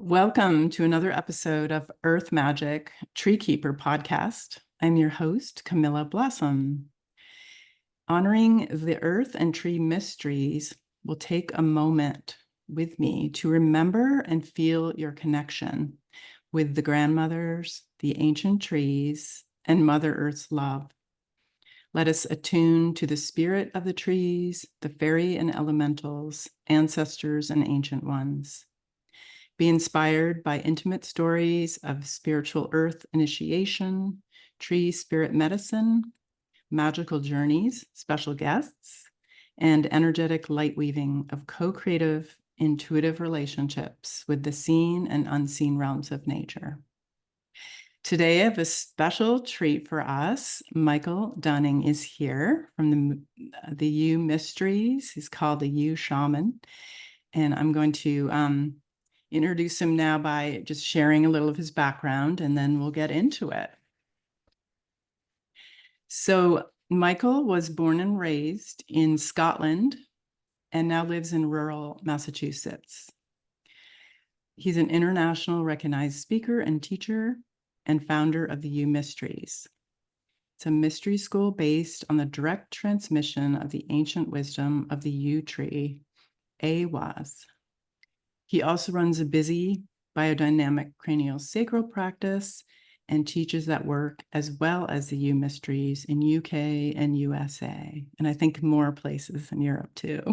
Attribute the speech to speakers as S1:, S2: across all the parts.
S1: Welcome to another episode of Earth Magic Tree Keeper podcast. I'm your host, Camilla Blossom. Honoring the earth and tree mysteries will take a moment with me to remember and feel your connection with the grandmothers, the ancient trees, and Mother Earth's love. Let us attune to the spirit of the trees, the fairy and elementals, ancestors, and ancient ones. Be inspired by intimate stories of spiritual earth initiation, tree spirit medicine, magical journeys, special guests, and energetic light weaving of co-creative, intuitive relationships with the seen and unseen realms of nature. Today, I have a special treat for us. Michael Dunning is here from the Yew Mysteries. He's called the Yew Shaman. And I'm going to introduce him now by just sharing a little of his background, and then we'll get into it. So Michael was born and raised in Scotland and now lives in rural Massachusetts. He's an international recognized speaker and teacher and founder of the Yew Mysteries. It's a mystery school based on the direct transmission of the ancient wisdom of the Yew Tree, Awas. He also runs a busy biodynamic craniosacral practice and teaches that work as well as the Yew Mysteries in UK and USA, and I think more places in Europe too.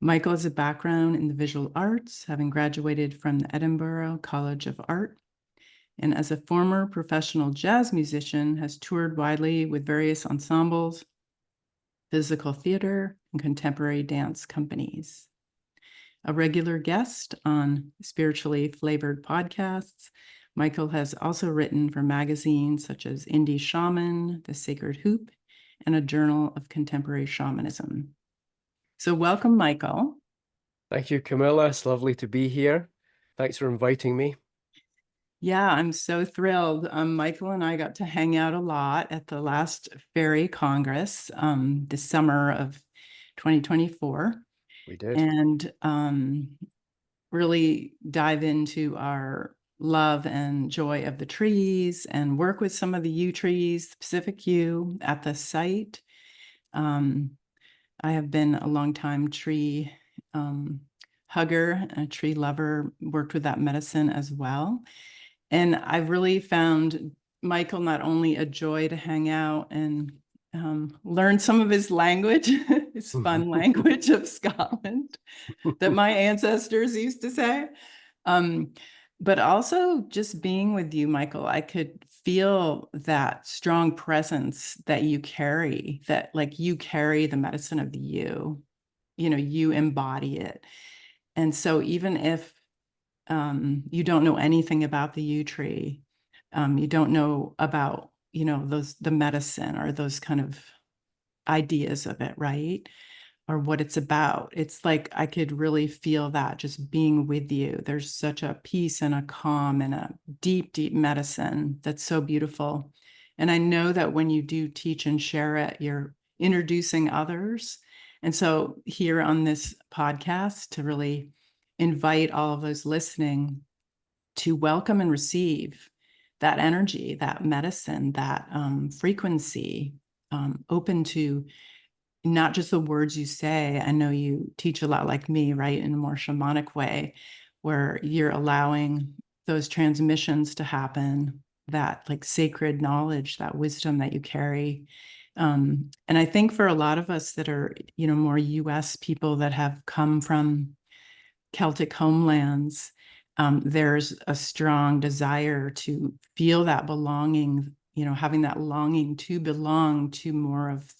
S1: Michael has a background in the visual arts, having graduated from the Edinburgh College of Art, and as a former professional jazz musician, has toured widely with various ensembles, physical theater, and contemporary dance companies. A regular guest on spiritually flavored podcasts, Michael has also written for magazines such as Indie Shaman, The Sacred Hoop, and a Journal of Contemporary Shamanism. So welcome, Michael.
S2: Thank you, Camilla. It's lovely to be here. Thanks for inviting me.
S1: Yeah, I'm so thrilled. Michael and I got to hang out a lot at the last Fairy Congress this summer of 2024.
S2: We did.
S1: And really dive into our love and joy of the trees and work with some of the yew trees, Pacific yew at the site. I have been a longtime tree hugger, a tree lover, worked with that medicine as well. And I've really found Michael not only a joy to hang out and learn some of his language, his fun language of Scotland that my ancestors used to say, but also just being with you, Michael, I could feel that strong presence that you carry, that like you carry the medicine of the yew, you embody it. And so even if you don't know anything about the yew tree, you don't know about, the medicine or those kind of ideas of it, right? Or what it's about. It's like I could really feel that just being with you. There's such a peace and a calm and a deep, deep medicine that's so beautiful. And I know that when you do teach and share it, you're introducing others. And so here on this podcast, to really invite all of those listening to welcome and receive that energy, that medicine, that frequency, open to not just the words you say. I know you teach a lot like me, right? In a more shamanic way, where you're allowing those transmissions to happen, that like sacred knowledge, that wisdom that you carry. And I think for a lot of us that are, more US people that have come from Celtic homelands, there's a strong desire to feel that belonging, having that longing to belong to more of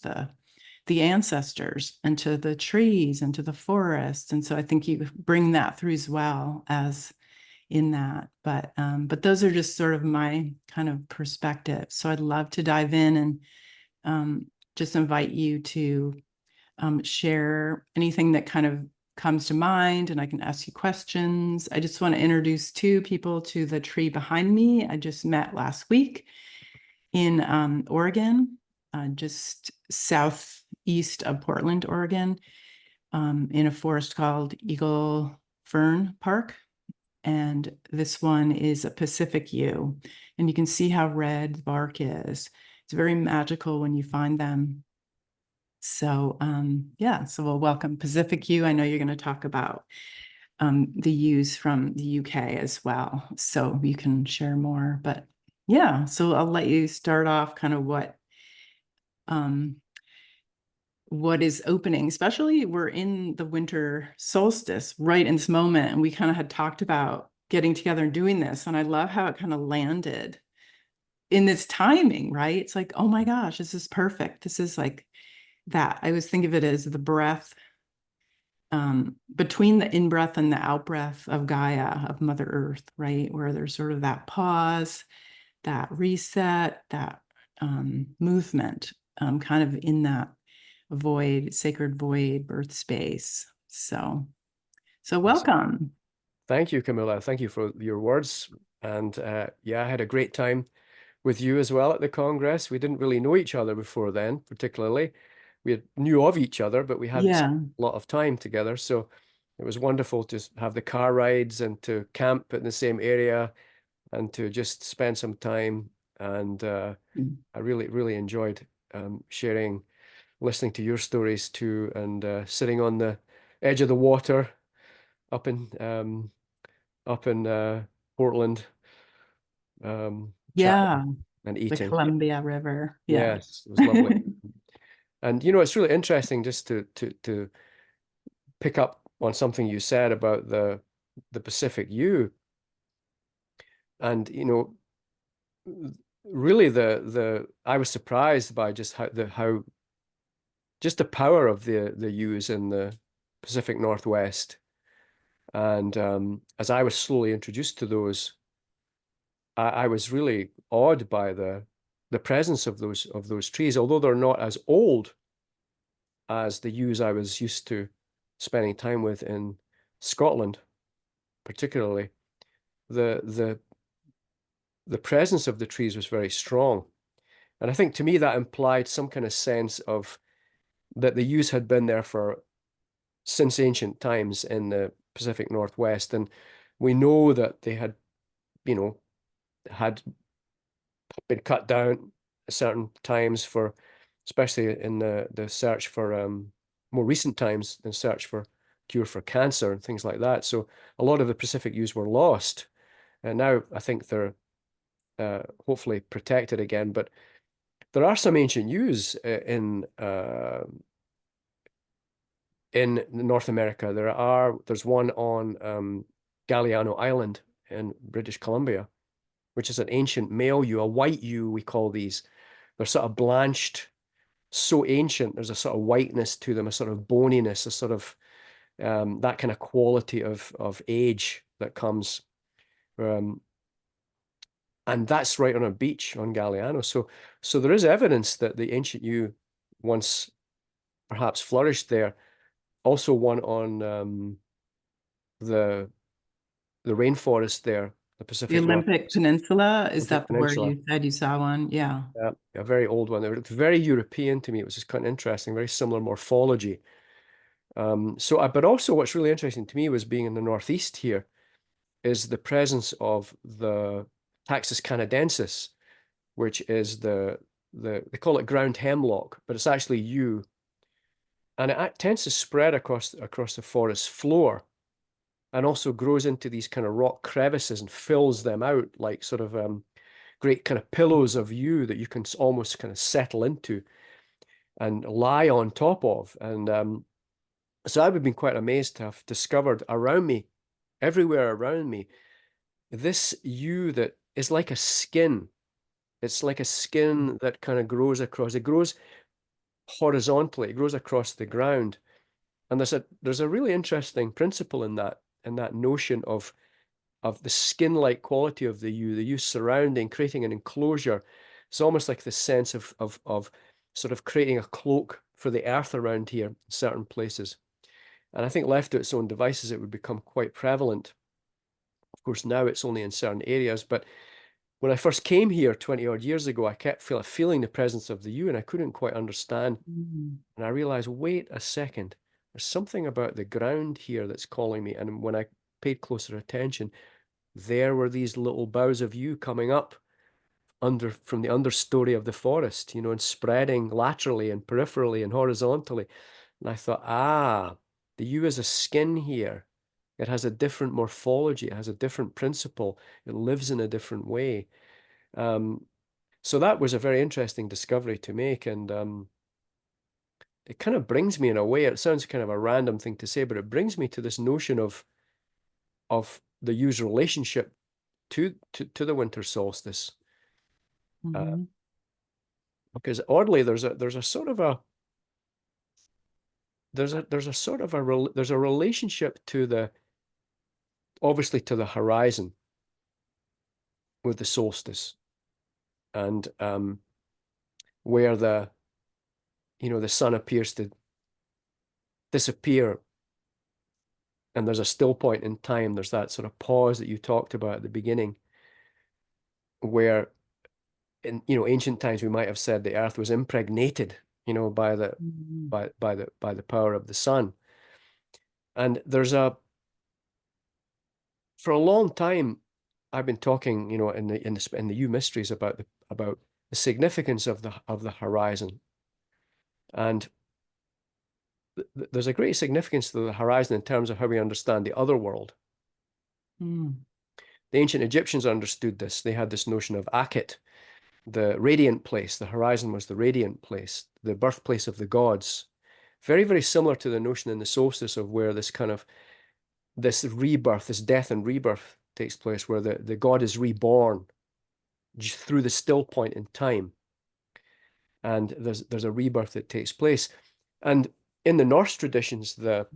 S1: the ancestors and to the trees and to the forests. And so I think you bring that through as well as in that. But those are just sort of my kind of perspective. So I'd love to dive in and just invite you to share anything that kind of comes to mind, and I can ask you questions. I just want to introduce two people to the tree behind me. I just met last week in Oregon, just southeast of Portland, Oregon, in a forest called Eagle Fern Park. And this one is a Pacific yew. And you can see how red the bark is. It's very magical when you find them. So yeah, so we'll welcome Pacific yew. I know you're going to talk about the yews from the UK as well. So you can share more. But yeah, so I'll let you start off kind of what is opening, especially we're in the winter solstice right in this moment. And we kind of had talked about getting together and doing this. And I love how it kind of landed in this timing, right? It's like, oh my gosh, this is perfect. This is like that. I always think of it as the breath between the in-breath and the out-breath of Gaia, of Mother Earth, right? Where there's sort of that pause, that reset, that movement, kind of in that void, sacred void, birth space. So welcome.
S2: Thank you, Camilla. Thank you for your words. And yeah, I had a great time with you as well at the Congress. We didn't really know each other before then, particularly. Knew of each other, but we hadn't spent
S1: Yeah.
S2: a lot of time together. So it was wonderful to have the car rides and to camp in the same area and to just spend some time. And I really, really enjoyed sharing, listening to your stories too, and sitting on the edge of the water up in Portland,
S1: Yeah.
S2: chatting and
S1: The
S2: eating.
S1: Columbia River. Yeah.
S2: Yes, it was lovely. And it's really interesting just to pick up on something you said about the Pacific yew. And really the I was surprised by just how just the power of the yews in the Pacific Northwest. And as I was slowly introduced to those, I was really awed by the presence of those trees, although they're not as old as the yews I was used to spending time with in Scotland, particularly. The the presence of the trees was very strong. And I think to me that implied some kind of sense of that the yews had been there for since ancient times in the Pacific Northwest. And we know that they you know, had been cut down at certain times for, especially in the search for more recent times, in search for cure for cancer and things like that. So a lot of the Pacific yews were lost, and now I think they're hopefully protected again. But there are some ancient yews in North America. There's one on Galliano Island in British Columbia, which is an ancient male yew, a white yew, we call these. They're sort of blanched, so ancient. There's a sort of whiteness to them, a sort of boniness, a sort of that kind of quality of age that comes. Um, and that's right on a beach on Galliano. So there is evidence that the ancient yew once perhaps flourished there. Also one on the rainforest there, the
S1: The
S2: Pacific
S1: Olympic
S2: Northwest,
S1: Peninsula, is
S2: Olympic
S1: that where
S2: Peninsula.
S1: you said you saw one? Yeah.
S2: Yeah, a very old one. It looked very European to me. It was just kind of interesting, very similar morphology. But also what's really interesting to me was being in the Northeast here is the presence of the Taxus canadensis, which is they call it ground hemlock, but it's actually yew. And it tends to spread across the forest floor and also grows into these kind of rock crevices and fills them out like sort of great kind of pillows of yew that you can almost kind of settle into and lie on top of. And so I've been quite amazed to have discovered around me, everywhere around me, this yew that is like a skin. It's like a skin that kind of grows across. It grows horizontally. It grows across the ground. And there's a really interesting principle in that notion of the skin-like quality of the yew surrounding, creating an enclosure. It's almost like the sense of sort of creating a cloak for the earth around here in certain places. And I think left to its own devices, it would become quite prevalent. Of course, now it's only in certain areas, but when I first came here 20 odd years ago, I kept feeling the presence of the yew and I couldn't quite understand.
S1: Mm.
S2: And I realized, wait a second, there's something about the ground here that's calling me. And when I paid closer attention, there were these little boughs of yew coming up from the understory of the forest, you know, and spreading laterally and peripherally and horizontally. And I thought, the yew is a skin here. It has a different morphology. It has a different principle. It lives in a different way. So that was a very interesting discovery to make. And it kind of brings me in a way, it sounds kind of a random thing to say, but it brings me to this notion of the yew's relationship to the winter solstice.
S1: Mm-hmm.
S2: Because oddly, there's a sort of a there's a relationship to obviously to the horizon with the solstice, and where the sun appears to disappear, and there's a still point in time. There's that sort of pause that you talked about at the beginning, where in ancient times we might have said the earth was impregnated, by the
S1: Mm-hmm.
S2: by the power of the sun. And for a long time I've been talking, in the Yew Mysteries about the significance of the horizon. And there's a great significance to the horizon in terms of how we understand the other world.
S1: Mm.
S2: The ancient Egyptians understood this. They had this notion of Akhet, the radiant place. The horizon was the radiant place, the birthplace of the gods. Very, very similar to the notion in the solstice of where this rebirth, this death and rebirth takes place, where the god is reborn through the still point in time. And there's a rebirth that takes place. And in the Norse traditions, the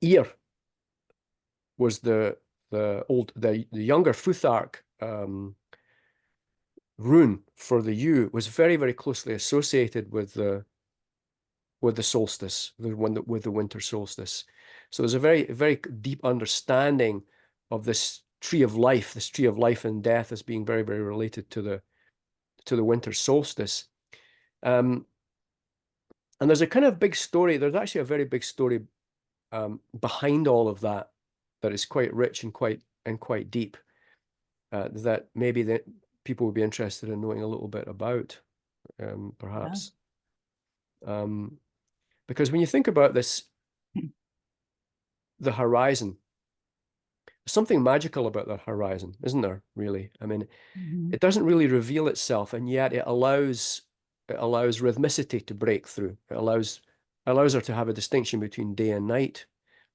S2: ear was the younger Futhark rune for the yew, was very, very closely associated with the solstice, with the winter solstice. So there's a very, very deep understanding of this tree of life and death, as being very, very related to the winter solstice. And there's a kind of big story. There's actually a very big story behind all of that is quite rich and quite deep, that maybe that people would be interested in knowing a little bit about, perhaps. Yeah. Because when you think about this, the horizon, there's something magical about the horizon, isn't there, really? I mean,
S1: Mm-hmm.
S2: it doesn't really reveal itself, and yet it allows rhythmicity to break through. It allows her to have a distinction between day and night,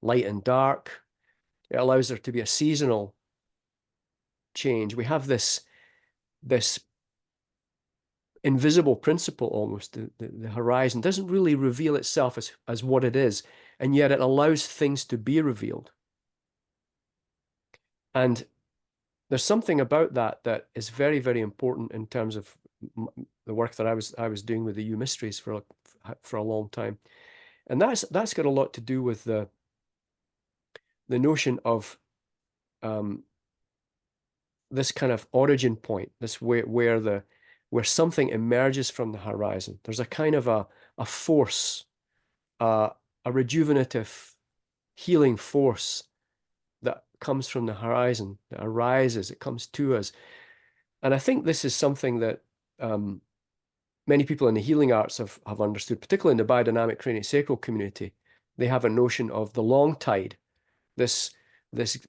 S2: light and dark. It allows there to be a seasonal change. We have this invisible principle almost. The horizon doesn't really reveal itself as what it is, and yet it allows things to be revealed. And there's something about that is very, very important in terms of the work that I was doing with the Yew Mysteries for a long time. And that's got a lot to do with the notion of this kind of origin point, this where something emerges from the horizon. There's a kind of a force, a rejuvenative, healing force that comes from the horizon, that arises, it comes to us. And I think this is something that many people in the healing arts have understood, particularly in the biodynamic craniosacral community. They have a notion of the long tide, this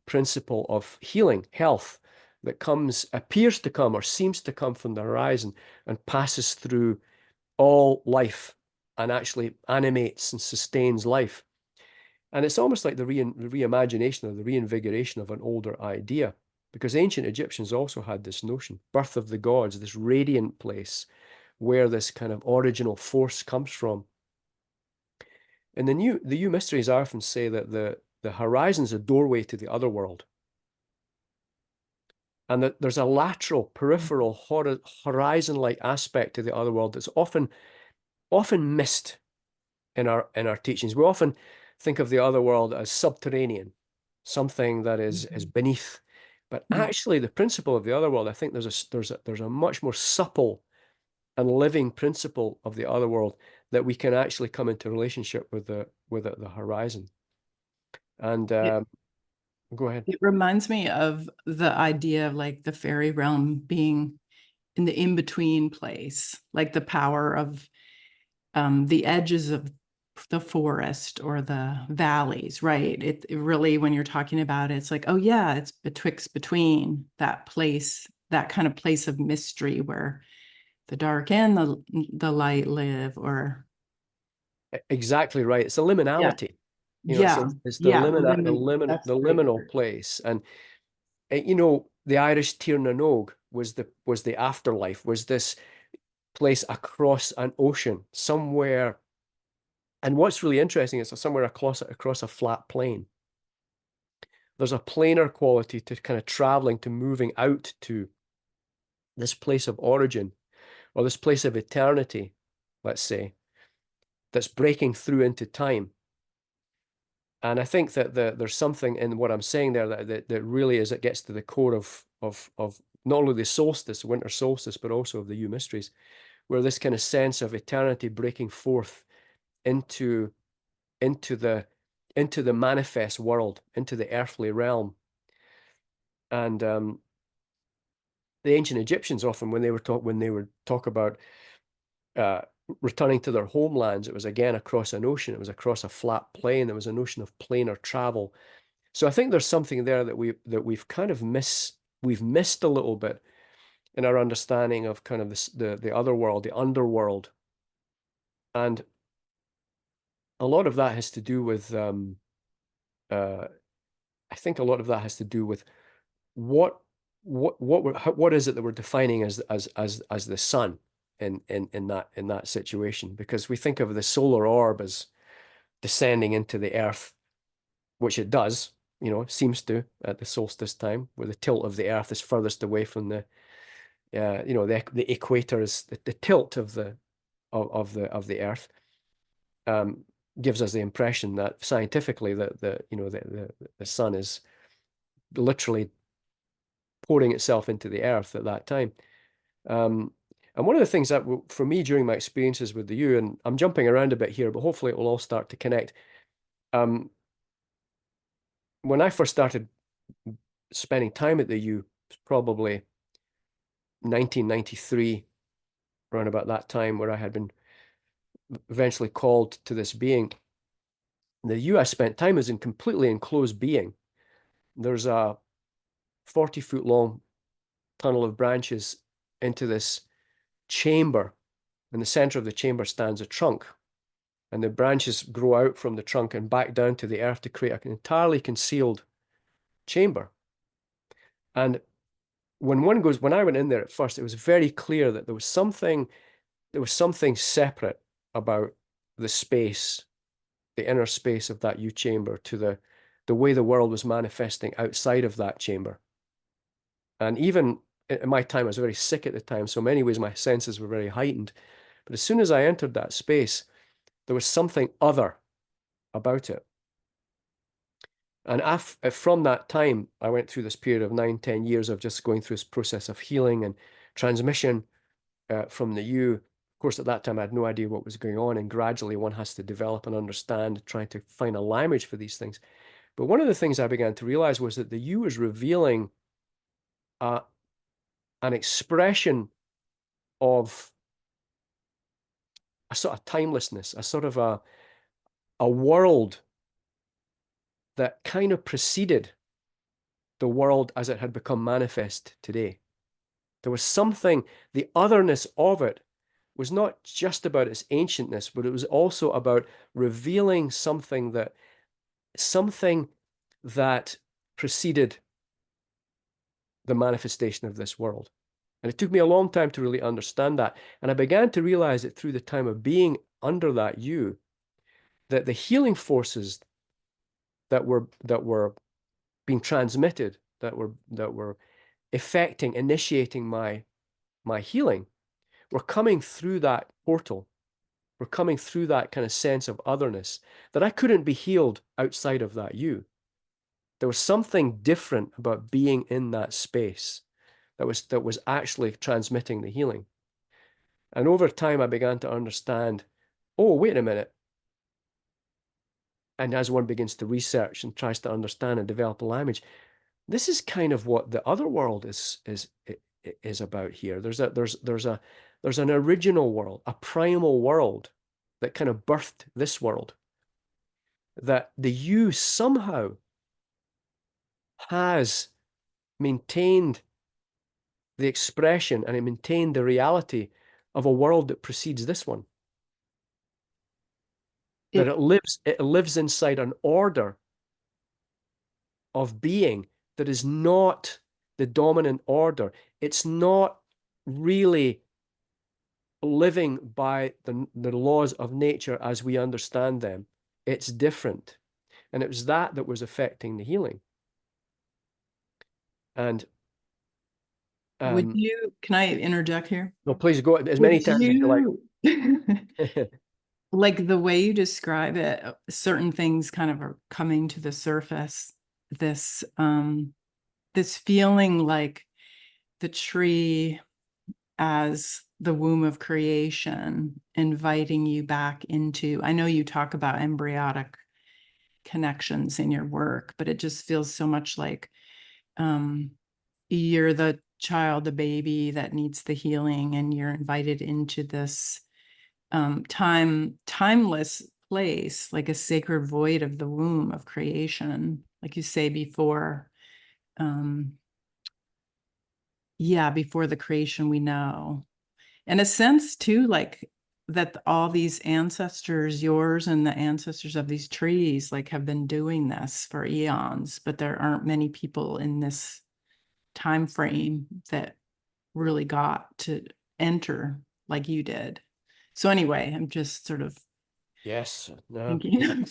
S2: principle of healing, health, that appears to come or seems to come from the horizon and passes through all life and actually animates and sustains life. And it's almost like the reimagination or the reinvigoration of an older idea, because ancient Egyptians also had this notion, birth of the gods, this radiant place where this kind of original force comes from. In the Yew Mysteries, I often say that the horizon is a doorway to the other world, and that there's a lateral, peripheral, horizon-like aspect to the other world that's often missed in our teachings. We often think of the other world as subterranean, something that is beneath. But actually, the principle of the other world, I think there's a much more supple and living principle of the other world that we can actually come into relationship with the horizon. And
S1: It,
S2: go ahead.
S1: it reminds me of the idea of like the fairy realm being in the in-between place, like the power of the edges of the forest or the valleys, right? It really, when you're talking about it, it's like, oh yeah, it's betwixt between that place, that kind of place of mystery where the dark and the light live, or
S2: Exactly right. It's a
S1: yeah,
S2: liminality. You know,
S1: yeah,
S2: it's the
S1: yeah,
S2: limina
S1: that's
S2: the
S1: the right
S2: liminal
S1: word.
S2: place. And you know, the Irish Tir na Nog was the afterlife, was this place across an ocean somewhere. And what's really interesting is somewhere across a flat plain. There's a planar quality to kind of traveling, to moving out to this place of origin or this place of eternity, let's say, that's breaking through into time. And I think that there's something in what I'm saying there that really is, it gets to the core of not only the solstice, winter solstice, but also of the Yew mysteries, where this kind of sense of eternity breaking forth into into the into the manifest world, into the earthly realm. And the ancient Egyptians often, when they would talk about uh, returning to their homelands, it was again across an ocean. It was across a flat plain. There was a notion of planar travel. So I think there's something there we've kind of we've missed a little bit in our understanding of kind of the other world, the underworld, and a lot of that has to do with uh, I think a lot of that has to do with what what is it that we're defining as the sun in that situation, because we think of the solar orb as descending into the earth, which it does, you know, seems to at the solstice time, where the tilt of the earth is furthest away from the you know, the equator is the tilt of of the earth, um, gives us the impression that scientifically that the you know the sun is literally pouring itself into the earth at that time. Um, and one of the things that for me during my experiences with the Yew, and I'm jumping around a bit here, but hopefully it will all start to connect. Um, when I first started spending time at the Yew, probably 1993, around about that time, where I had been eventually called to this being. The Yew I spent time as in completely enclosed being. There's a 40-foot long tunnel of branches into this chamber. In the center of the chamber stands a trunk, and the branches grow out from the trunk and back down to the earth to create an entirely concealed chamber. And when I went in there at first, it was very clear that there was something separate about the space, the inner space of that Yew chamber, to the way the world was manifesting outside of that chamber. And even in my time, I was very sick at the time, so in many ways my senses were very heightened. But as soon as I entered that space, there was something other about it. And from that time, I went through this period of 9, 10 years of just going through this process of healing and transmission from the Yew. Of course, at that time, I had no idea what was going on. And gradually, one has to develop and understand, trying to find a language for these things. But one of the things I began to realize was that the Yew was revealing uh, an expression of a sort of timelessness, a sort of a world that kind of preceded the world as it had become manifest today. There was something, the otherness of it was not just about its ancientness, but it was also about revealing something that preceded the manifestation of this world. And it took me a long time to really understand that. And I began to realize it through the time of being under that Yew, that the healing forces that were being transmitted, that were effecting, initiating my healing, were coming through that portal. Were coming through that kind of sense of otherness, that I couldn't be healed outside of that Yew. There was something different about being in that space that was actually transmitting the healing. And over time, I began to understand, oh, wait a minute. And as one begins to research and tries to understand and develop a language, this is kind of what the other world is about here. There's an original world, a primal world that kind of birthed this world, that the yew somehow has maintained the expression and it maintained the reality of a world that precedes this one. That
S1: It
S2: it lives inside an order of being that is not the dominant order. It's not really living by the laws of nature as we understand them. It's different. And it was that was affecting the healing. And
S1: would you, can I interject here?
S2: no, please go as many
S1: Would
S2: times as you
S1: you
S2: like.
S1: like the way you describe it, certain things kind of are coming to the surface. This feeling like the tree as the womb of creation, inviting you back into, I know you talk about embryonic connections in your work, but it just feels so much like you're the child, the baby that needs the healing, and you're invited into this timeless place, like a sacred void of the womb of creation, like you say before. Before the creation we know. In a sense, too, like that all these ancestors, yours and the ancestors of these trees, like have been doing this for eons, but there aren't many people in this time frame that really got to enter like you did. So anyway, I'm just sort of
S2: Yes, no.
S1: thinking.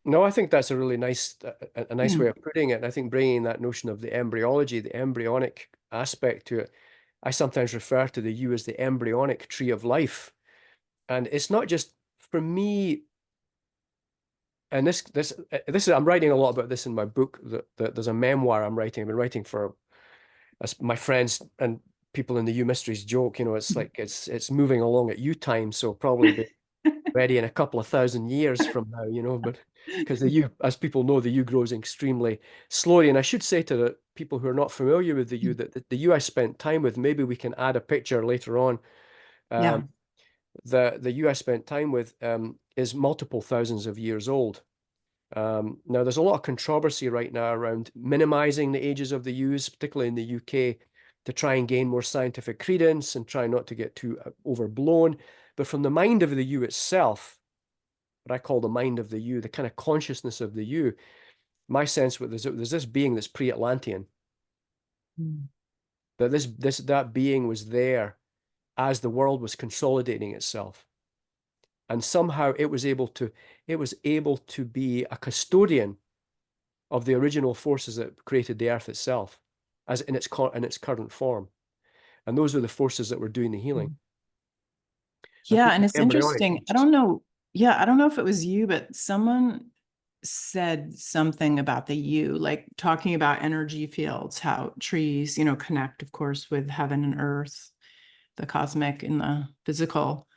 S2: No, I think that's a really nice, a nice
S1: Yeah.
S2: way of putting it. And I think bringing that notion of the embryology, the embryonic aspect to it, I sometimes refer to the yew as the embryonic tree of life. And it's not just for me, and this is I'm writing a lot about this in my book. That there's a memoir I'm writing. I've been writing for, as my friends and people in the Yew Mysteries joke, it's like it's moving along at yew time, so probably be ready in a couple of thousand years from now, but because the yew, as people know, the yew grows extremely slowly. And I should say to the people who are not familiar with the yew that the yew I spent time with, maybe we can add a picture later on.
S1: Yeah.
S2: The yew I spent time with is multiple thousands of years old. Now, there's a lot of controversy right now around minimizing the ages of the yews, particularly in the UK, to try and gain more scientific credence and try not to get too overblown. But from the mind of the yew itself, what I call the mind of the yew, the kind of consciousness of the yew, my sense was there's this being that's pre-Atlantean,
S1: Mm.
S2: that that being was there as the world was consolidating itself. And somehow it was able to be a custodian of the original forces that created the earth itself as in its current form. And those were the forces that were doing the healing. I
S1: Yeah,
S2: think
S1: and
S2: the
S1: it's
S2: embryonic
S1: interesting.
S2: piece
S1: I
S2: is,
S1: don't know. Yeah, I don't know if it was you, but someone said something about the you, like talking about energy fields, how trees, connect, of course, with heaven and earth, the cosmic and the physical.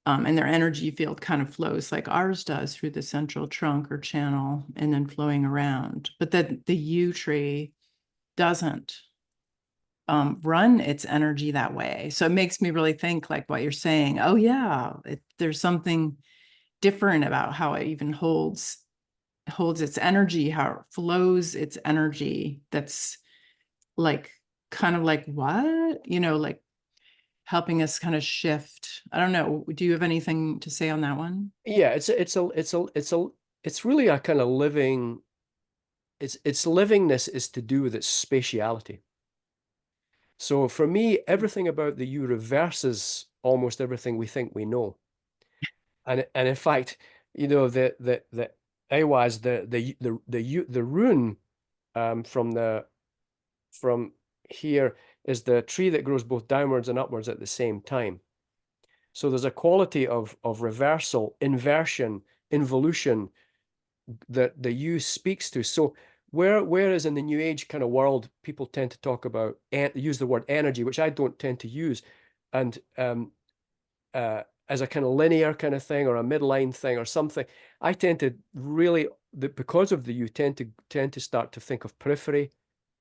S1: And their energy field kind of flows like ours does through the central trunk or channel and then flowing around. But that the yew tree doesn't run its energy that way. So it makes me really think like what you're saying. Oh yeah, there's something different about how it even holds its energy, how it flows its energy. That's like kind of like what, like helping us kind of shift. I don't know. Do you have anything to say on that one?
S2: yeah, it's really a kind of living, its livingness is to do with its spatiality. So for me, everything about the U reverses almost everything we think we know. And in fact, the Awaz, the rune from here is the tree that grows both downwards and upwards at the same time. So there's a quality of reversal, inversion, involution that the U speaks to. So whereas in the New Age kind of world, people tend to talk about use the word energy, which I don't tend to use, and as a kind of linear kind of thing or a midline thing or something. I tend to really, because of the you tend to start to think of periphery,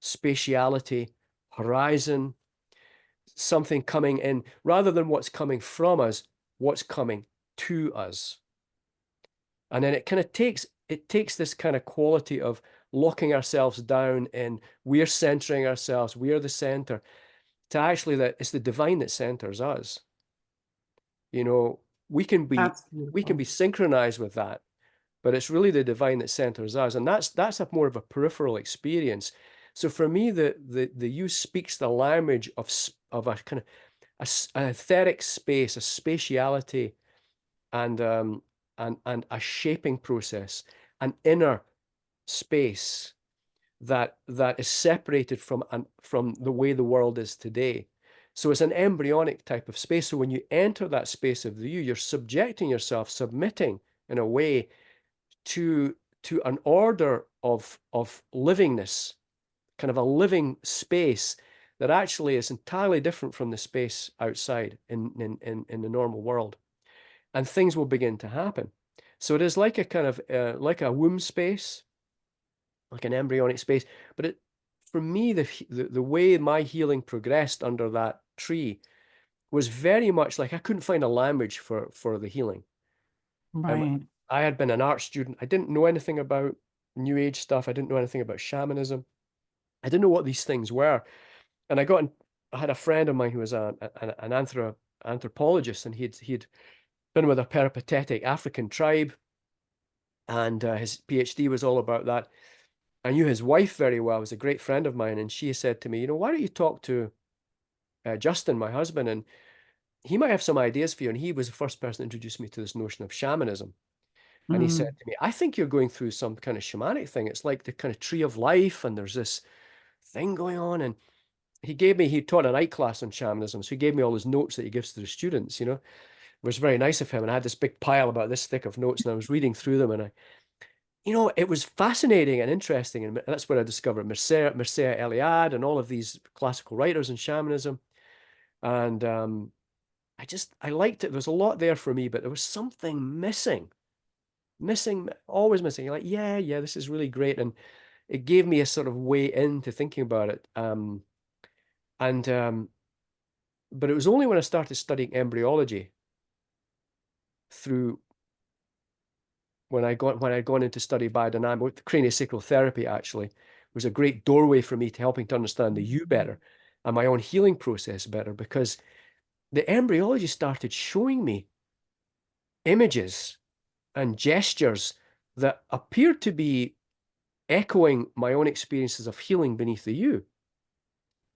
S2: spatiality, horizon, something coming in, rather than what's coming from us, what's coming to us. And then it takes this kind of quality of locking ourselves down in we're centering ourselves, we are the center, to actually that it's the divine that centers us. You know, we can be
S1: That's
S2: we can
S1: beautiful.
S2: be synchronized with that, but it's really the divine that centers us, and that's a more of a peripheral experience. So for me, the use speaks the language of a kind of an etheric space, a spatiality, and and a shaping process, an inner space that is separated from the way the world is today. So it's an embryonic type of space. So when you enter that space of the you, you're subjecting yourself, submitting in a way to an order of livingness, kind of a living space that actually is entirely different from the space outside in the normal world. And things will begin to happen. So it is like a kind of like a womb space, like an embryonic space. But it, for me, the way my healing progressed under that tree was very much like I couldn't find a language for the healing.
S1: Right.
S2: I had been an art student. I didn't know anything about New Age stuff. I didn't know anything about shamanism. I didn't know what these things were. And I had a friend of mine who was an anthropologist, and he'd been with a peripatetic African tribe, and his PhD was all about that. I knew his wife very well, was a great friend of mine, and she said to me, you know, why don't you talk to Justin, my husband, and he might have some ideas for you. And he was the first person to introduce me to this notion of shamanism. And he said
S1: Mm.
S2: to me, I think you're going through some kind of shamanic thing. It's like the kind of tree of life, and there's this thing going on. And he taught a night class on shamanism. So he gave me all his notes that he gives to the students, you know. It was very nice of him. And I had this big pile about this thick of notes, and I was reading through them, and it was fascinating and interesting. And that's where I discovered Mircea Eliade and all of these classical writers in shamanism. And I liked it. There's a lot there for me, but there was something missing, always missing. You're like, yeah, this is really great. And it gave me a sort of way into thinking about it. And but it was only when I started studying embryology through when I'd gone into study biodynamic craniosacral therapy actually was a great doorway for me to helping to understand the you better and my own healing process better, because the embryology started showing me images and gestures that appeared to be echoing my own experiences of healing beneath the you.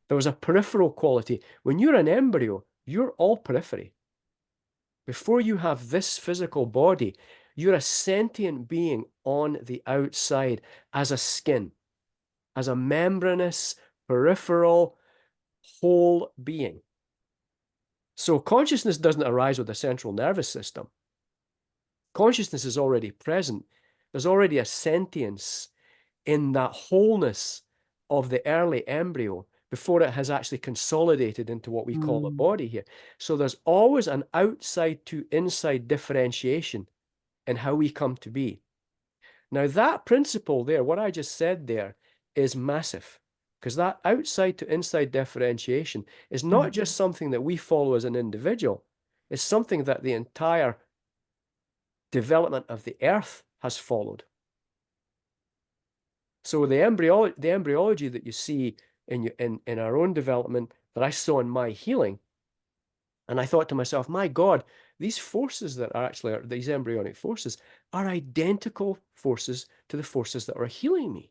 S2: There was a peripheral quality. When you're an embryo, you're all periphery. Before you have this physical body, you're a sentient being on the outside as a skin, as a membranous, peripheral, whole being. So consciousness doesn't arise with a central nervous system. Consciousness is already present. There's already a sentience in that wholeness of the early embryo before it has actually consolidated into what we call a
S1: Mm.
S2: body here. So there's always an outside to inside differentiation in how we come to be. Now, that principle there, what I just said there, is massive, because that outside to inside differentiation is not
S1: Mm.
S2: just something that we follow as an individual, it's something that the entire development of the earth has followed. So the embryology that you see in our own development that I saw in my healing, and I thought to myself, my God, these forces that are actually these embryonic forces are identical forces to the forces that are healing me.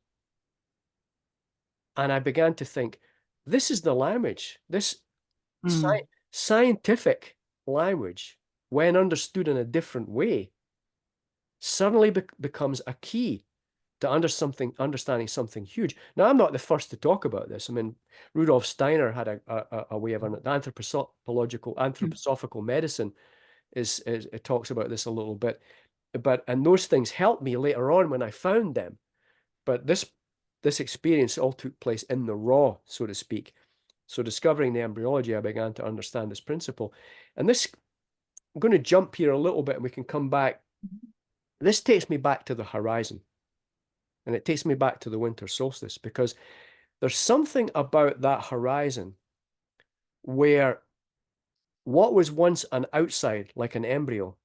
S2: And I began to think, this is the language, this sci
S1: Mm.
S2: scientific language, when understood in a different way, suddenly becomes a key to understanding something huge. Now, I'm not the first to talk about this. I mean, Rudolf Steiner had a way of an anthroposophical medicine is it talks about this a little bit. And those things helped me later on when I found them. But this experience all took place in the raw, so to speak. So discovering the embryology, I began to understand this principle. And I'm going to jump here a little bit and we can come back. This takes me back to the horizon, and it takes me back to the winter solstice, because there's something about that horizon where what was once an outside, like an embryo,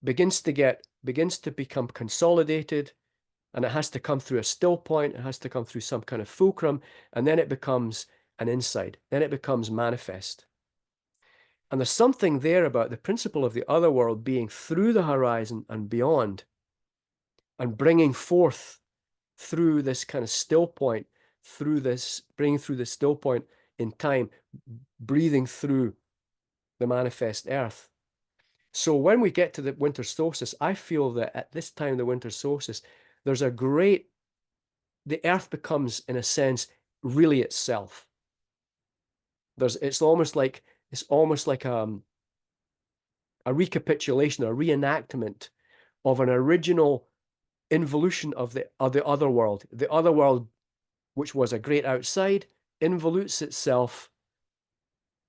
S2: begins to become consolidated, and it has to come through a still point, it has to come through some kind of fulcrum, and then it becomes an inside, then it becomes manifest. And there's something there about the principle of the other world being through the horizon and beyond, and bringing forth through this kind of still point, bringing through the still point in time, breathing through the manifest earth. So when we get to the winter solstice, I feel that at this time, the winter solstice, there's the earth becomes, in a sense, really itself. It's almost like a recapitulation, a reenactment of an original involution of the other world. The other world, which was a great outside, involutes itself,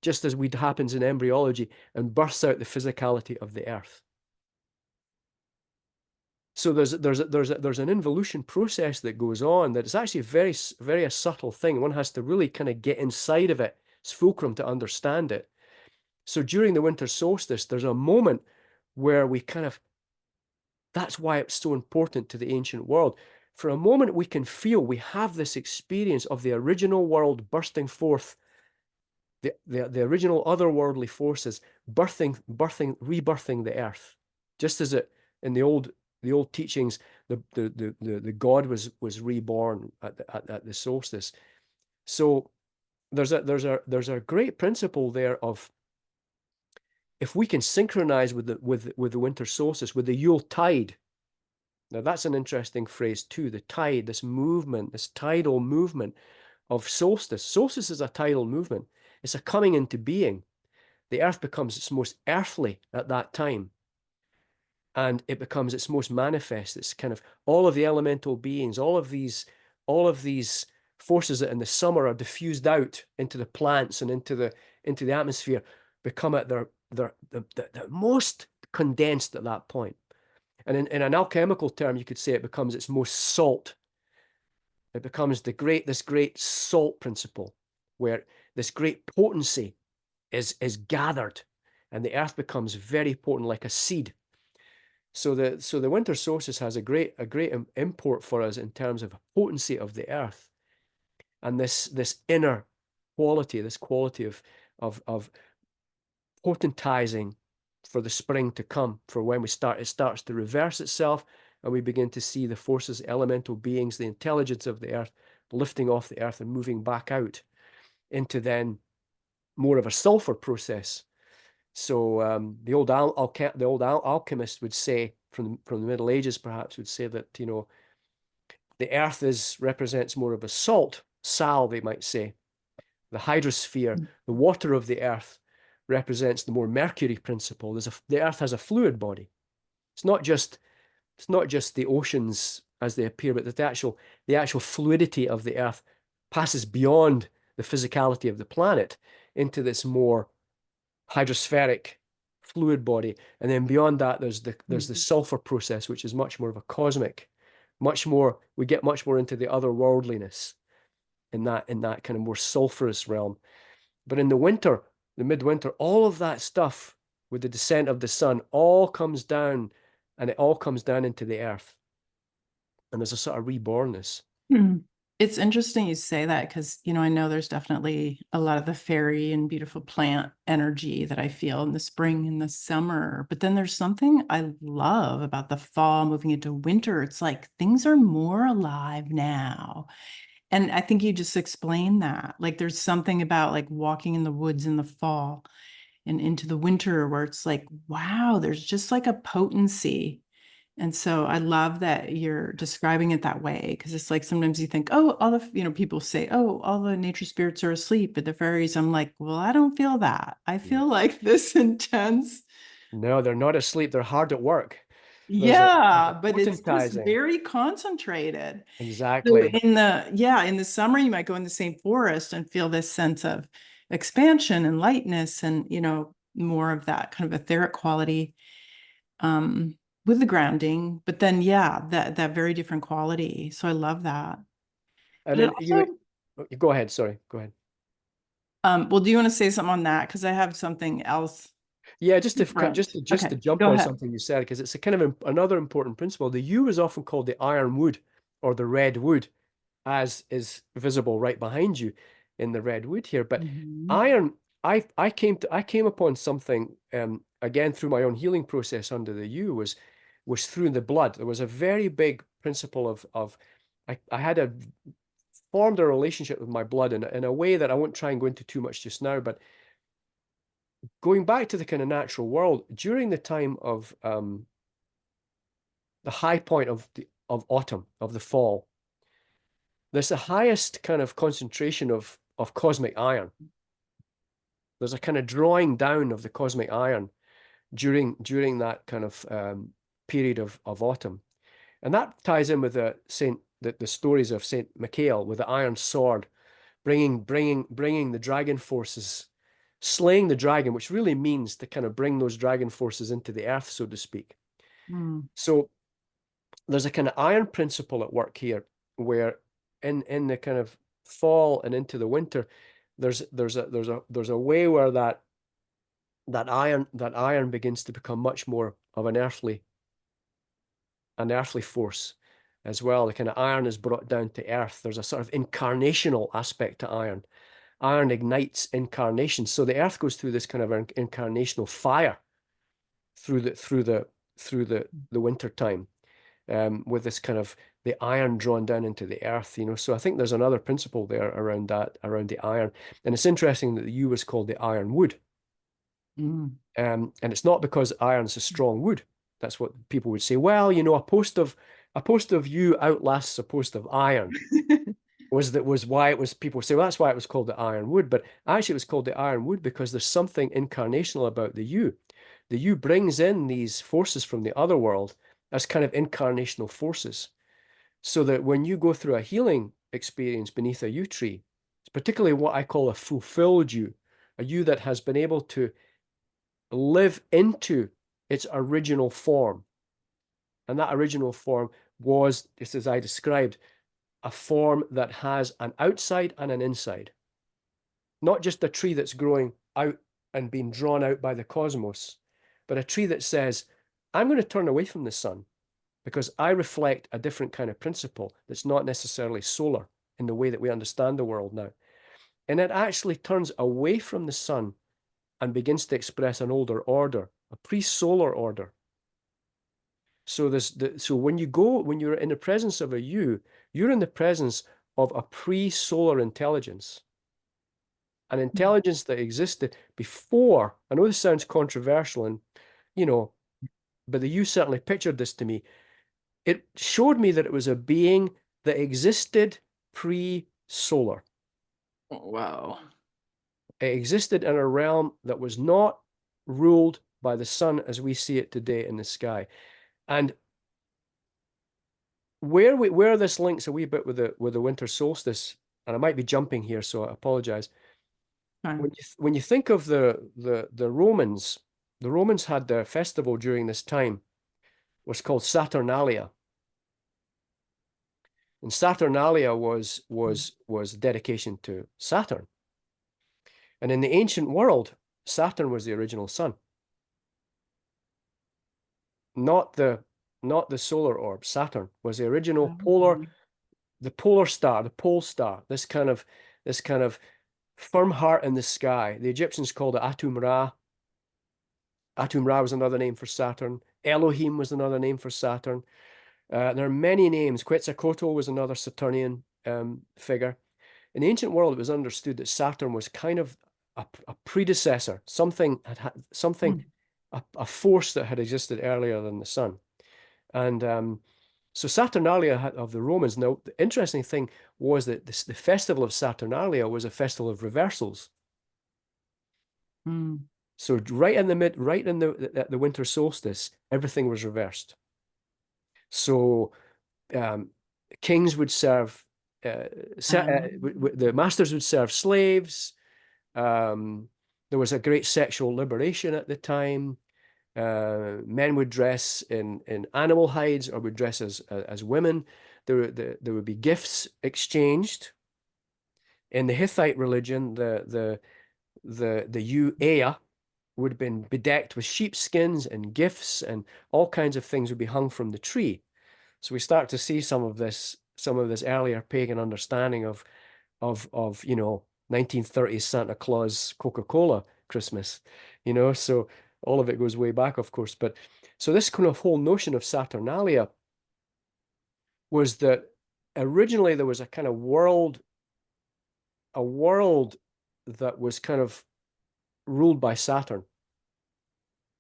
S2: just as happens in embryology, and bursts out the physicality of the earth. So there's an involution process that goes on that is actually very a subtle thing. One has to really kind of get inside of it, it's fulcrum, to understand it. So during the winter solstice, there's a moment where that's why it's so important to the ancient world. For a moment, we can feel, we have this experience of the original world bursting forth, the original otherworldly forces rebirthing the earth, just as it in the old teachings, the god was reborn at the solstice. So there's a great principle there of, if we can synchronize with the winter solstice, with the Yule tide. Now that's an interesting phrase too, the tide, this movement, this tidal movement of solstice. Solstice is a tidal movement. It's a coming into being. The earth becomes its most earthly at that time, and it becomes its most manifest. It's kind of all of the elemental beings, all of these forces that in the summer are diffused out into the plants and into the atmosphere, become at their most condensed at that point. And in an alchemical term, you could say it becomes its most salt. It becomes this great salt principle, where this great potency is gathered, and the earth becomes very potent, like a seed. So the winter solstice has a great import for us in terms of potency of the earth, and this inner quality, this quality of potentizing for the spring to come, for when it starts to reverse itself, and we begin to see the forces, elemental beings, the intelligence of the earth lifting off the earth and moving back out into then more of a sulfur process. So the old alchemist would say, from the Middle Ages perhaps, would say that, the earth represents more of a sal, they might say. The hydrosphere, the water of the earth, represents the more mercury principle. The earth has a fluid body. It's not just the oceans as they appear, but the actual fluidity of the earth passes beyond the physicality of the planet into this more hydrospheric fluid body. And then beyond that, there's the sulfur process, which is much more of a cosmic, we get much more into the otherworldliness in that kind of more sulfurous realm. But in the winter, the midwinter, all of that stuff with the descent of the sun all comes down, and it all comes down into the earth. And there's a sort of rebornness.
S1: It's interesting you say that, because, I know there's definitely a lot of the fairy and beautiful plant energy that I feel in the spring and the summer. But then there's something I love about the fall moving into winter. It's like things are more alive now. And I think you just explained that. Like there's something about like walking in the woods in the fall and into the winter where it's like, wow, there's just like a potency. And so I love that you're describing it that way, because it's like sometimes you think, oh, all the, people say, oh, all the nature spirits are asleep, but the fairies, I'm like, well, I don't feel that. I feel like this intense.
S2: No, they're not asleep. They're hard at work. There's a
S1: But it's just
S2: potentizing.
S1: very concentrated. So
S2: Exactly.
S1: in the summer, you might go in the same forest and feel this sense of expansion and lightness and, more of that kind of etheric quality, with the grounding, but then yeah, that very different quality. So I love that.
S2: And
S1: But it
S2: then,
S1: also,
S2: go ahead. Sorry, go ahead.
S1: well, do you want to say something on that? Because I have something else
S2: Yeah, just to
S1: different.
S2: just to
S1: Okay,
S2: jump
S1: go
S2: on
S1: ahead.
S2: something you said, because it's a kind of another important principle. The yew is often called the iron wood or the red wood, as is visible right behind you in the red wood here. But
S1: Mhm.
S2: iron, I came upon something again through my own healing process under the yew was through the blood. There was a very big principle of I had a formed a relationship with my blood in a way that I won't try and go into too much just now, but going back to the kind of natural world during the time of the high point of autumn, of the fall, there's the highest kind of concentration of cosmic iron. There's a kind of drawing down of the cosmic iron during that kind of period of autumn. And that ties in with the stories of Saint Michael with the iron sword, bringing the dragon forces, slaying the dragon, which really means to kind of bring those dragon forces into the earth, so to speak.
S1: Mm.
S2: So there's a kind of iron principle at work here, where in the kind of fall and into the winter, there's a way where that iron begins to become much more of an earthly force as well. The kind of iron is brought down to earth. There's a sort of incarnational aspect to iron. Iron ignites incarnation. So the earth goes through this kind of incarnational fire through the winter time, with this kind of the iron drawn down into the earth. So I think there's another principle there around the iron. And it's interesting that the yew was called the iron wood.
S1: Mm.
S2: And it's not because iron's a strong wood. That's what people would say. Well, a post of yew outlasts a post of iron. Was why it was, people say, well, that's why it was called the iron wood. But actually, it was called the iron wood because there's something incarnational about the yew. The yew brings in these forces from the other world as kind of incarnational forces. So that when you go through a healing experience beneath a yew tree, it's particularly what I call a fulfilled yew, a yew that has been able to live into its original form. And that original form was, just as I described, a form that has an outside and an inside. Not just a tree that's growing out and being drawn out by the cosmos, but a tree that says, I'm going to turn away from the sun because I reflect a different kind of principle that's not necessarily solar in the way that we understand the world now. And it actually turns away from the sun and begins to express an older order, a pre-solar order. So when you're in the presence of a yew, you're in the presence of a pre-solar intelligence, an intelligence that existed before. I know this sounds controversial, and you know, but the yew certainly pictured this to me. It showed me that it was a being that existed pre-solar.
S1: Wow.
S2: It existed in a realm that was not ruled by the sun as we see it today in the sky. And where this links a wee bit with the winter solstice, and I might be jumping here, so I apologize.
S1: Fine.
S2: When you think of the Romans, the Romans had their festival during this time, was called Saturnalia. And Saturnalia was dedication to Saturn. And in the ancient world, Saturn was the original sun, not the solar orb. Saturn was the original
S1: Okay.
S2: the polar star, the pole star, this kind of firm heart in the sky. The Egyptians called it Atum Ra. Atum Ra was another name for Saturn. Elohim was another name for Saturn. There are many names. Quetzalcoatl was another Saturnian figure. In the ancient world, it was understood that Saturn was kind of a predecessor, something,
S1: Mm.
S2: a force that had existed earlier than the sun. And so Saturnalia of the Romans. Now, the interesting thing was that the festival of Saturnalia was a festival of reversals.
S1: Mm.
S2: So right in the winter solstice, everything was reversed. So um, kings would serve, the
S1: Um,
S2: masters would serve slaves. Um, There was a great sexual liberation at the time. Men would dress in animal hides or would dress as women. There would be gifts exchanged. In the Hittite religion, the Yew would have been bedecked with sheepskins and gifts, and all kinds of things would be hung from the tree. So we start to see some of this earlier pagan understanding of 1930s Santa Claus Coca-Cola Christmas, so all of it goes way back, of course. But so this kind of whole notion of Saturnalia was that originally there was a kind of world that was kind of ruled by Saturn.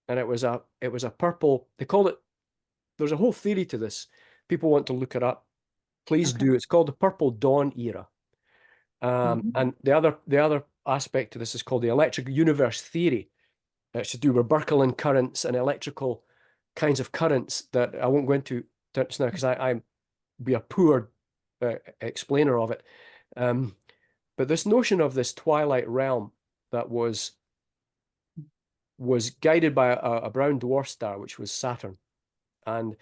S2: And it was a purple, they called it, there's a whole theory to this. People want to look it up. Please
S1: Okay.
S2: do. It's called the Purple Dawn era.
S1: Mhm.
S2: And the other aspect to this is called the electric universe theory. It's to do with Birkeland currents and electrical kinds of currents that I won't go into just now because I'm be a poor explainer of it. But this notion of this twilight realm that was guided by a brown dwarf star, which was Saturn, and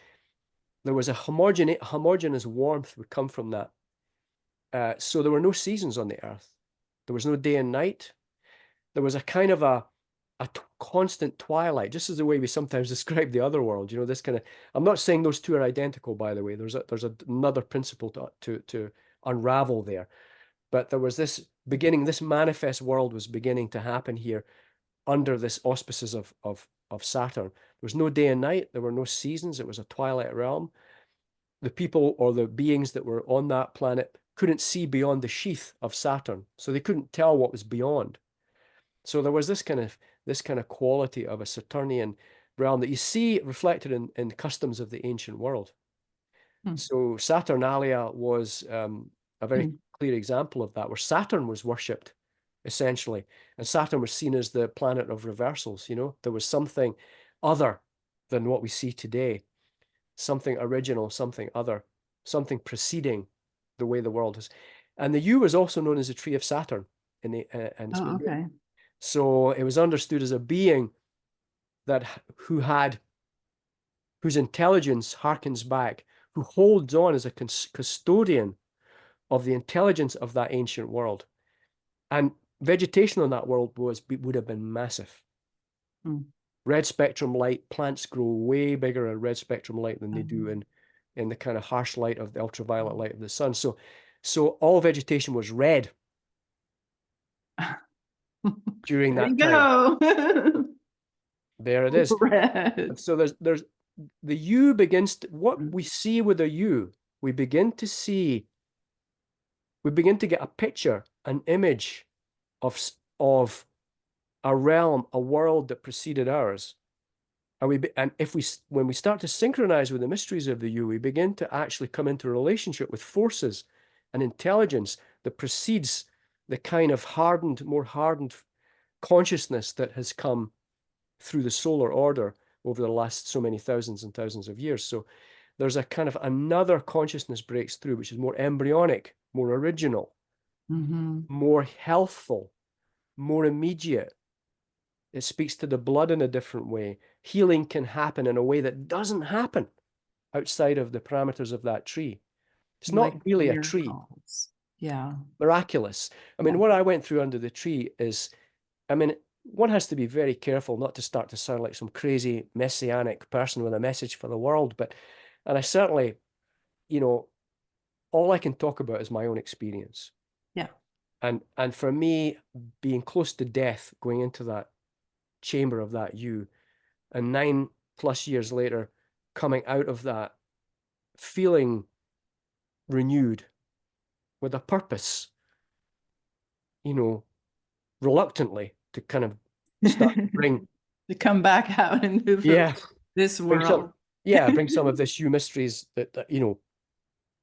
S2: there was a homogeneous warmth would come from that. So there were no seasons on the Earth. There was no day and night. There was a kind of a constant twilight, just as the way we sometimes describe the other world. This kind of. I'm not saying those two are identical, by the way. There's another principle to unravel there. But there was this beginning. This manifest world was beginning to happen here under this auspices of Saturn. There was no day and night. There were no seasons. It was a twilight realm. The people or the beings that were on that planet couldn't see beyond the sheath of Saturn, so they couldn't tell what was beyond. So there was this kind of quality of a Saturnian realm that you see reflected in customs of the ancient world.
S1: Mm.
S2: So Saturnalia was a very
S1: Mm.
S2: clear example of that, where Saturn was worshipped, essentially. And Saturn was seen as the planet of reversals. There was something other than what we see today, something original, something other, something preceding the way the world is. And the yew was also known as the tree of Saturn, and it's
S1: Oh,
S2: been.
S1: okay.
S2: So it was understood as a being whose intelligence harkens back, who holds on as a custodian of the intelligence of that ancient world. And vegetation on that world would have been massive.
S1: Mm.
S2: Red spectrum light, plants grow way bigger in red spectrum light than they do
S1: Mhm.
S2: in the kind of harsh light of the ultraviolet light of the sun. So all vegetation was red during
S1: There you
S2: that time.
S1: go.
S2: There it is.
S1: Red.
S2: And so there's the yew begins to, what we see with the yew, we begin to get a picture, an image of a realm, a world that preceded ours. And when we start to synchronize with the mysteries of the yew, we begin to actually come into a relationship with forces and intelligence that precedes the kind of more hardened consciousness that has come through the solar order over the last so many thousands and thousands of years. So there's a kind of another consciousness breaks through, which is more embryonic, more original,
S1: Mhm.
S2: more healthful, more immediate. It speaks to the blood in a different way. Healing can happen in a way that doesn't happen outside of the parameters of that tree. It's not
S1: Like
S2: really a tree.
S1: miracles. Yeah.
S2: Miraculous. I mean,
S1: Yeah.
S2: what I went through under the tree is, I mean, one has to be very careful not to start to sound like some crazy messianic person with a message for the world. And I certainly, you know, all I can talk about is my own experience.
S1: Yeah.
S2: And for me, being close to death, going into that chamber of that yew, and 9+ years later, coming out of that, feeling renewed with a purpose, you know, reluctantly to kind of start to bring,
S1: To come back out into
S2: yeah,
S1: this
S2: bring
S1: world.
S2: some, bring some of this yew mysteries that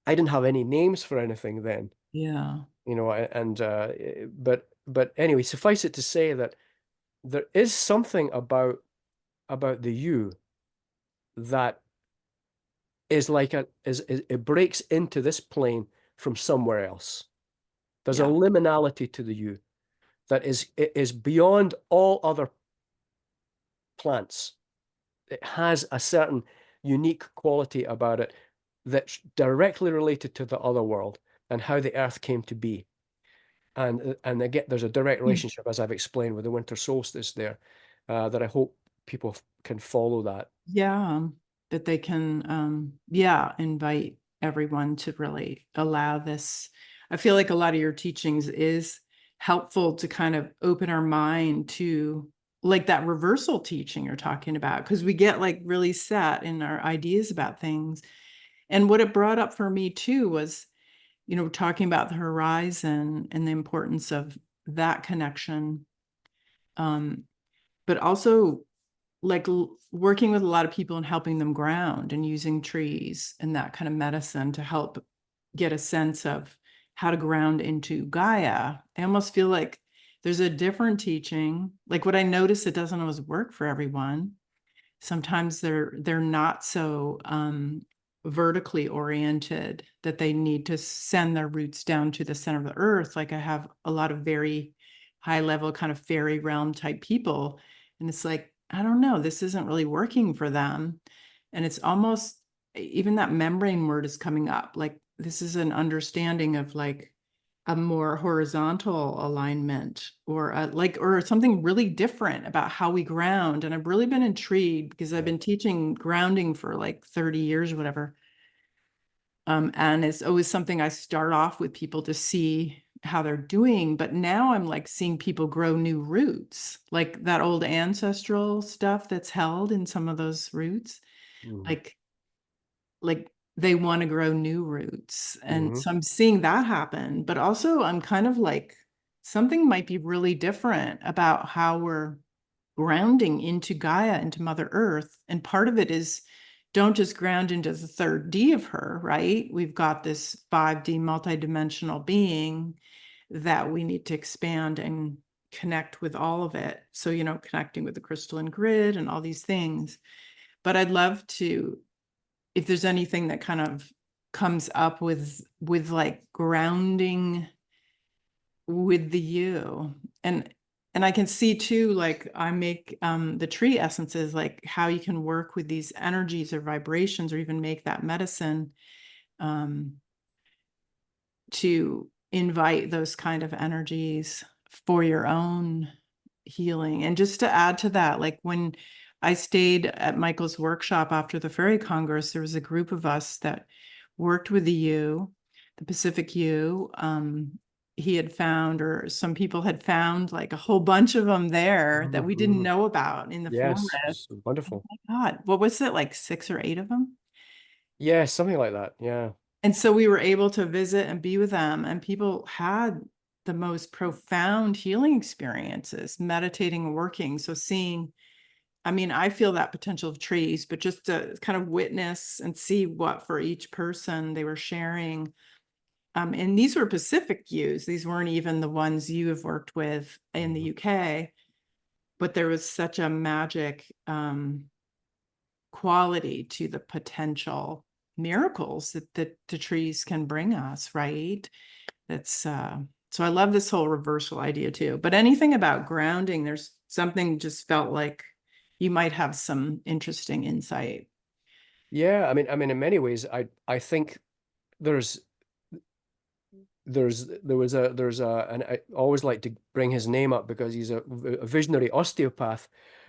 S2: I didn't have any names for anything then,
S1: Yeah.
S2: and but anyway, suffice it to say that there is something about the yew that is like it breaks into this plane from somewhere else. There's a
S1: Yeah.
S2: liminality to the yew. that is beyond all other plants. It has a certain unique quality about it that's directly related to the other world and how the earth came to be. And again, there's a direct relationship, as I've explained, with the winter solstice there, that I hope people can follow that.
S1: Yeah, that they can, yeah, invite everyone to really allow this. I feel like a lot of your teachings is helpful to kind of open our mind to like that reversal teaching you're talking about, because we get like really set in our ideas about things. And what it brought up for me too was, talking about the horizon and the importance of that connection. But also like working with a lot of people and helping them ground and using trees and that kind of medicine to help get a sense of how to ground into Gaia. I almost feel like there's a different teaching. Like what I notice, it doesn't always work for everyone. Sometimes they're not so vertically oriented that they need to send their roots down to the center of the earth. Like I have a lot of very high level kind of fairy realm type people, and it's like, I don't know, this isn't really working for them. And it's almost, even that membrane word is coming up. Like this is an understanding of like a more horizontal alignment, or or something really different about how we ground. And I've really been intrigued because I've
S2: Yeah.
S1: been teaching grounding for like 30 years or whatever. And it's always something I start off with people to see how they're doing. But now I'm like seeing people grow new roots, like that old ancestral stuff that's held in some of those roots.
S2: Mhm.
S1: Like like they want to grow new roots. And
S2: Mhm.
S1: so I'm seeing that happen, but also I'm kind of like something might be really different about how we're grounding into Gaia, into Mother Earth. And part of it is don't just ground into the third D of her, right? We've got this 5D multidimensional being that we need to expand and connect with all of it. So, connecting with the crystalline grid and all these things. But I'd love to, if there's anything that kind of comes up with like grounding with the yew. And I can see too, like I make the tree essences, like how you can work with these energies or vibrations or even make that medicine um, to invite those kind of energies for your own healing. And just to add to that, like when I stayed at Michael's workshop after the Fairy Congress, there was a group of us that worked with the yew, the Pacific yew. He had found, or some people had found, like a whole bunch of them there that we didn't
S2: Mhm.
S1: know about in the
S2: Yes,
S1: forest.
S2: it's
S1: Oh
S2: wonderful.
S1: my God, what was it, like 6 or 8 of them?
S2: Yeah, something like that. Yeah.
S1: And so we were able to visit and be with them, and people had the most profound healing experiences, meditating and working. So seeing, I mean, I feel that potential of trees, but just to kind of witness and see what for each person they were sharing. And these were Pacific yews. These weren't even the ones you have worked with in the
S2: Mhm.
S1: UK, but there was such a magic quality to the potential miracles that the trees can bring us, right? That's so I love this whole reversal idea too. But anything about grounding, there's something just felt like you might have some interesting insight.
S2: Yeah, I mean, in many ways, I think there's and I always like to bring his name up because he's a visionary osteopath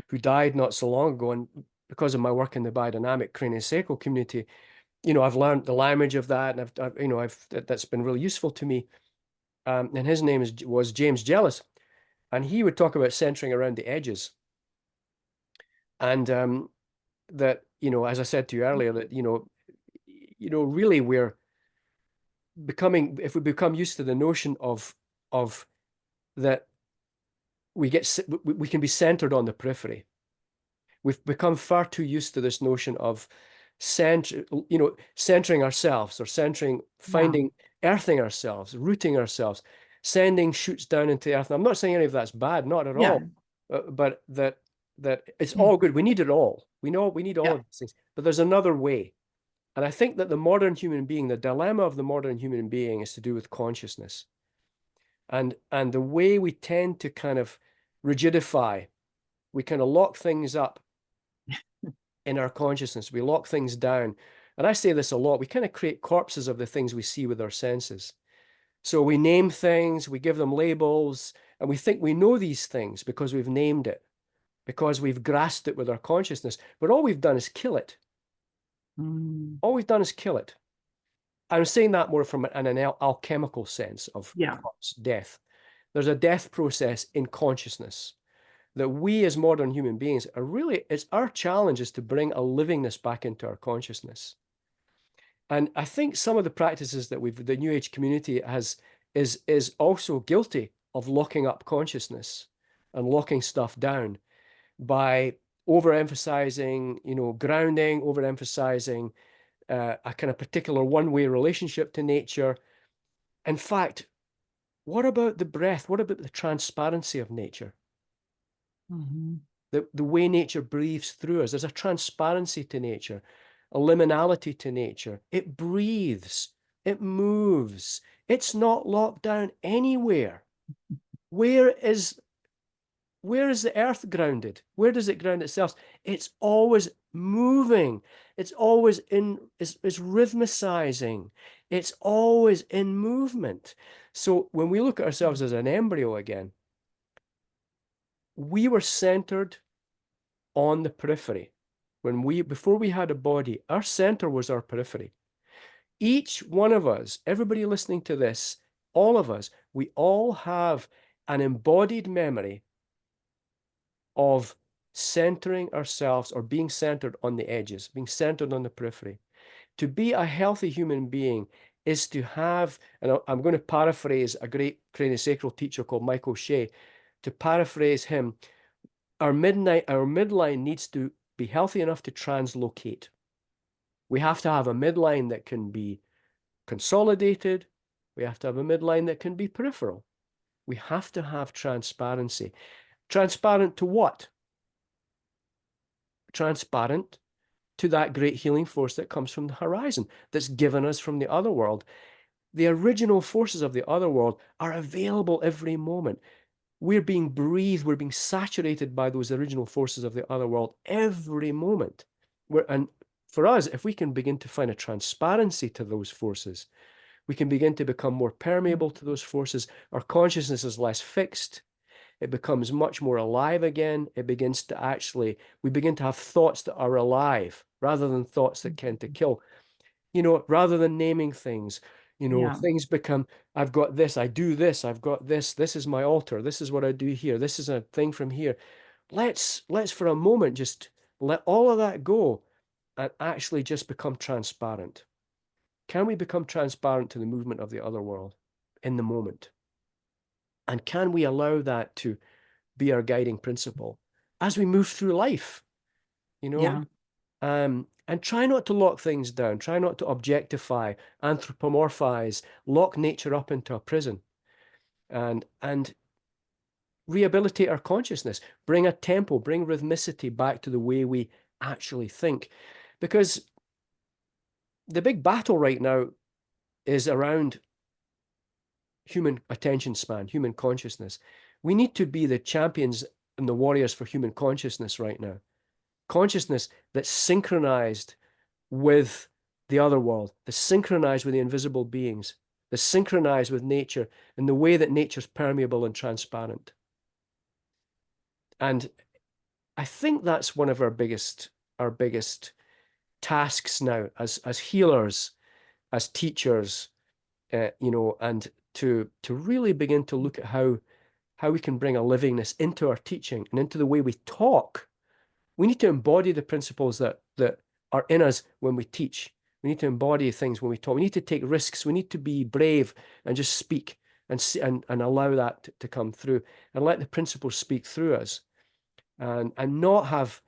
S2: who died not so long ago, and because of my work in the biodynamic craniosacral community, I've learned the language of that, and that's been really useful to me. And his name was James Jealous, and he would talk about centering around the edges, and that as I said to you earlier, that really we're becoming, if we become used to the notion of that we can be centered on the periphery. We've become far too used to this notion of centering ourselves, or
S1: Yeah.
S2: earthing ourselves, rooting ourselves, sending shoots down into the earth. And I'm not saying any of that's bad, not at
S1: Yeah.
S2: all, but that it's all good. We need it all. We need all
S1: Yeah.
S2: of these things, but there's another way. And I think that the modern human being, the dilemma of the modern human being, is to do with consciousness. And the way we tend to kind of rigidify, we kind of lock things up in our consciousness, we lock things down. And I say this a lot, we kind of create corpses of the things we see with our senses. So we name things, we give them labels, and we think we know these things because we've named it, because we've grasped it with our consciousness. But all we've done is kill it.
S1: Mm.
S2: All we've done is kill it. I'm saying that more from an alchemical sense of
S1: Yeah.
S2: death. There's a death process in consciousness that we as modern human beings are really, it's our challenge is to bring a livingness back into our consciousness. And I think some of the practices that the New Age community is also guilty of locking up consciousness and locking stuff down by overemphasizing, grounding, overemphasizing a kind of particular one-way relationship to nature. In fact, what about the breath? What about the transparency of nature?
S1: Mm-hmm.
S2: The way nature breathes through us. There's a transparency to nature, a liminality to nature. It breathes, it moves. It's not locked down anywhere. Where is where is the earth grounded? Where does it ground itself? It's always moving. It's always it's rhythmicizing. It's always in movement. So when we look at ourselves as an embryo again, we were centered on the periphery. Before we had a body, our center was our periphery. Each one of us, everybody listening to this, all of us, we all have an embodied memory of centering ourselves or being centered on the edges, being centered on the periphery. To be a healthy human being is to have, and I'm going to paraphrase a great craniosacral teacher called Michael Shea. To paraphrase him, our midline needs to be healthy enough to translocate. We have to have a midline that can be consolidated. We have to have a midline that can be peripheral. We have to have transparency. Transparent to what? Transparent to that great healing force that comes from the horizon, that's given us from the other world. The original forces of the other world are available every moment. We're being breathed, we're being saturated by those original forces of the other world every moment. And for us, if we can begin to find a transparency to those forces, we can begin to become more permeable to those forces. Our consciousness is less fixed. It becomes much more alive again. We begin to have thoughts that are alive rather than thoughts that tend to kill. Rather than naming things,
S1: Yeah.
S2: things become, I've got this, I do this, I've got this is my altar, this is what I do here, this is a thing from here. Let's for a moment just let all of that go and actually just become transparent. Can we become transparent to the movement of the other world in the moment? And can we allow that to be our guiding principle as we move through life, you know?
S1: Yeah.
S2: And try not to lock things down, try not to objectify, anthropomorphize, lock nature up into a prison, and rehabilitate our consciousness, bring a tempo, bring rhythmicity back to the way we actually think. Because the big battle right now is around human attention span, human consciousness. We need to be the champions and the warriors for human consciousness right now. Consciousness that's synchronized with the other world, that's synchronized with the invisible beings, that's synchronized with nature in the way that nature's permeable and transparent. And I think that's one of our biggest tasks now as healers, as teachers, and to really begin to look at how we can bring a livingness into our teaching and into the way we talk. We need to embody the principles that are in us when we teach. We need to embody things when we talk. We need to take risks. We need to be brave and just speak and allow that to come through and let the principles speak through us and not have